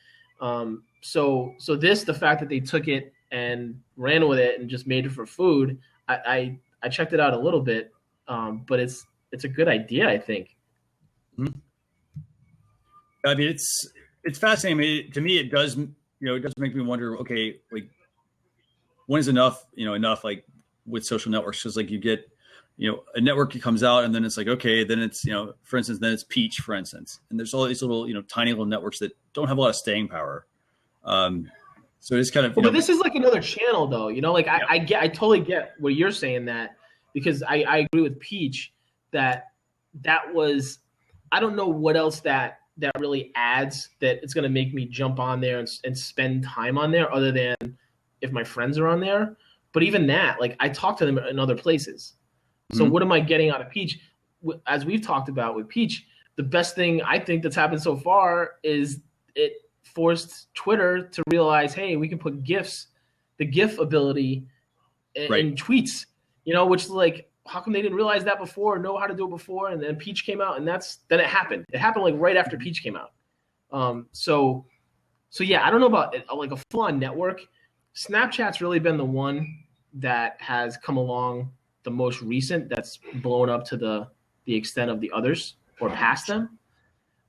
So the fact that they took it and ran with it and just made it for food, I checked it out a little bit, but it's a good idea, I think. Mm-hmm. I mean, it's fascinating. I mean, to me, it does make me wonder. Okay, like when is enough? Enough like with social networks, because like you get. A network comes out and then it's like, okay, then it's, for instance, then it's Peach, for instance. And there's all these little, tiny little networks that don't have a lot of staying power. So it's kind of, but this is like another channel though, I totally get what you're saying that because I agree with Peach that was, I don't know what else that really adds that it's going to make me jump on there and spend time on there other than if my friends are on there. But even that, like I talk to them in other places. So what am I getting out of Peach? As we've talked about with Peach, the best thing I think that's happened so far is it forced Twitter to realize, hey, we can put GIFs, the GIF ability in tweets, which is like, how come they didn't realize that before, know how to do it before? And then Peach came out and then it happened. It happened like right after Peach came out. So yeah, I don't know about like a full-on network. Snapchat's really been the one that has come along the most recent that's blown up to the extent of the others or past them.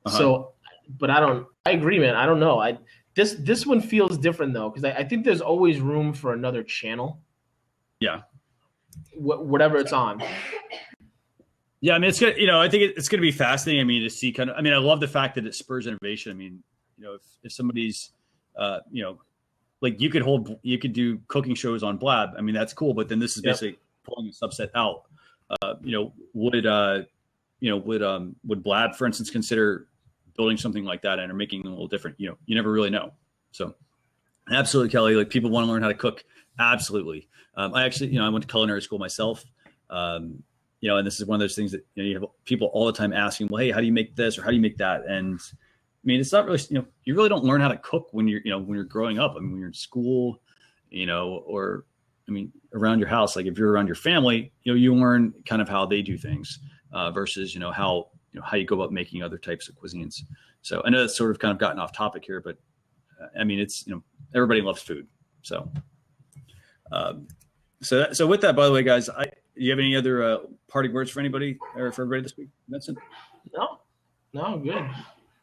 Uh-huh. So, but I agree, man. I don't know. This one feels different though. Cause I think there's always room for another channel. Yeah. Whatever it's on. Yeah. I mean, it's good. I think it's going to be fascinating. I mean, to see I love the fact that it spurs innovation. I mean, if somebody's, like you could do cooking shows on Blab. I mean, that's cool. But then this is basically pulling a subset out. Would Blab, for instance, consider building something like that and or making it a little different? You never really know. So absolutely, Kelly, like people want to learn how to cook. Absolutely. I actually, I went to culinary school myself. And this is one of those things that, you have people all the time asking, well, hey, how do you make this? Or how do you make that? And I mean, it's not really, you really don't learn how to cook when you're growing up. I mean, when you're in school, or around your house, like if you're around your family, you learn kind of how they do things versus, how you go about making other types of cuisines. So I know that's sort of kind of gotten off topic here, but it's, everybody loves food. So, so with that, by the way, guys, Do you have any other parting words for anybody or for everybody this week, Vincent? No,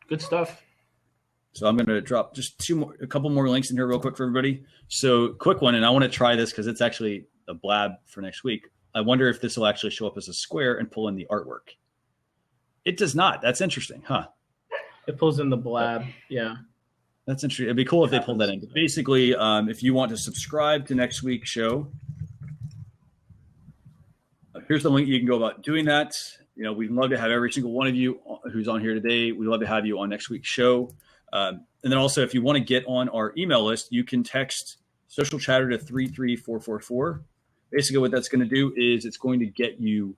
good stuff. So I'm going to drop just a couple more links in here real quick for everybody. So quick one, and I want to try this because it's actually a Blab for next week. I wonder if this will actually show up as a square and pull in the artwork. It does not. That's interesting, huh? It pulls in the Blab. Yeah. That's interesting. It'd be cool if they pulled that in. But basically, if you want to subscribe to next week's show, here's the link. You can go about doing that. We'd love to have every single one of you who's on here today. We'd love to have you on next week's show. And then also, if you want to get on our email list, you can text Social Chatter to 33444. Basically, what that's going to do is it's going to get you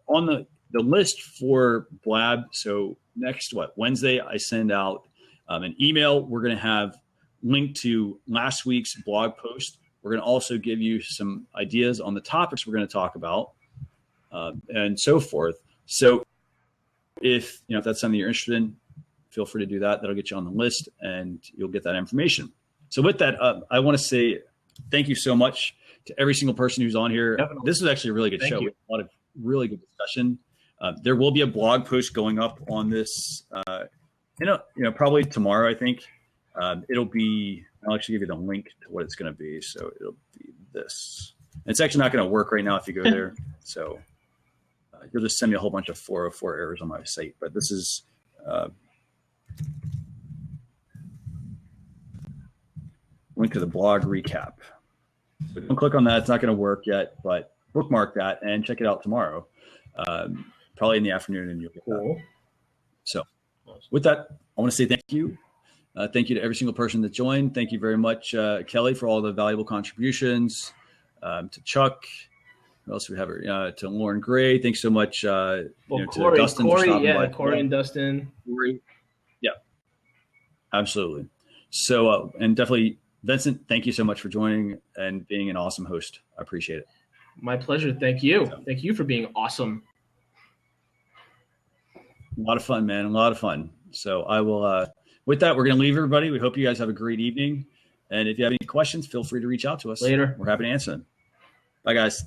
on the list for Blab. So next, Wednesday, I send out an email. We're going to have linked to last week's blog post. We're going to also give you some ideas on the topics we're going to talk about and so forth. So if that's something you're interested in, feel free to do that. That'll get you on the list and you'll get that information. So with that, I want to say thank you so much to every single person who's on here. Definitely. This was actually a really good show. We had a lot of really good discussion. There will be a blog post going up on this, probably tomorrow, I think. I'll actually give you the link to what it's going to be. So it'll be this. It's actually not going to work right now if you go there. So you'll just send me a whole bunch of 404 errors on my site. But this is link to the blog recap. So don't click on that. It's not going to work yet, but bookmark that and check it out tomorrow, probably in the afternoon, and you'll get that. So with that, I want to say thank you. Thank you to every single person that joined. Thank you very much, Kelly, for all the valuable contributions. To Chuck, who else do we have? To Lauren Gray. Thanks so much. To Dustin for stopping by. Corey and Dustin. Corey. Yeah, absolutely. So, and definitely, Vincent, thank you so much for joining and being an awesome host. I appreciate it. My pleasure. Thank you. Thank you for being awesome. A lot of fun, man. A lot of fun. So I will, with that, we're going to leave everybody. We hope you guys have a great evening. And if you have any questions, feel free to reach out to us. Later. We're happy to answer them. Bye, guys.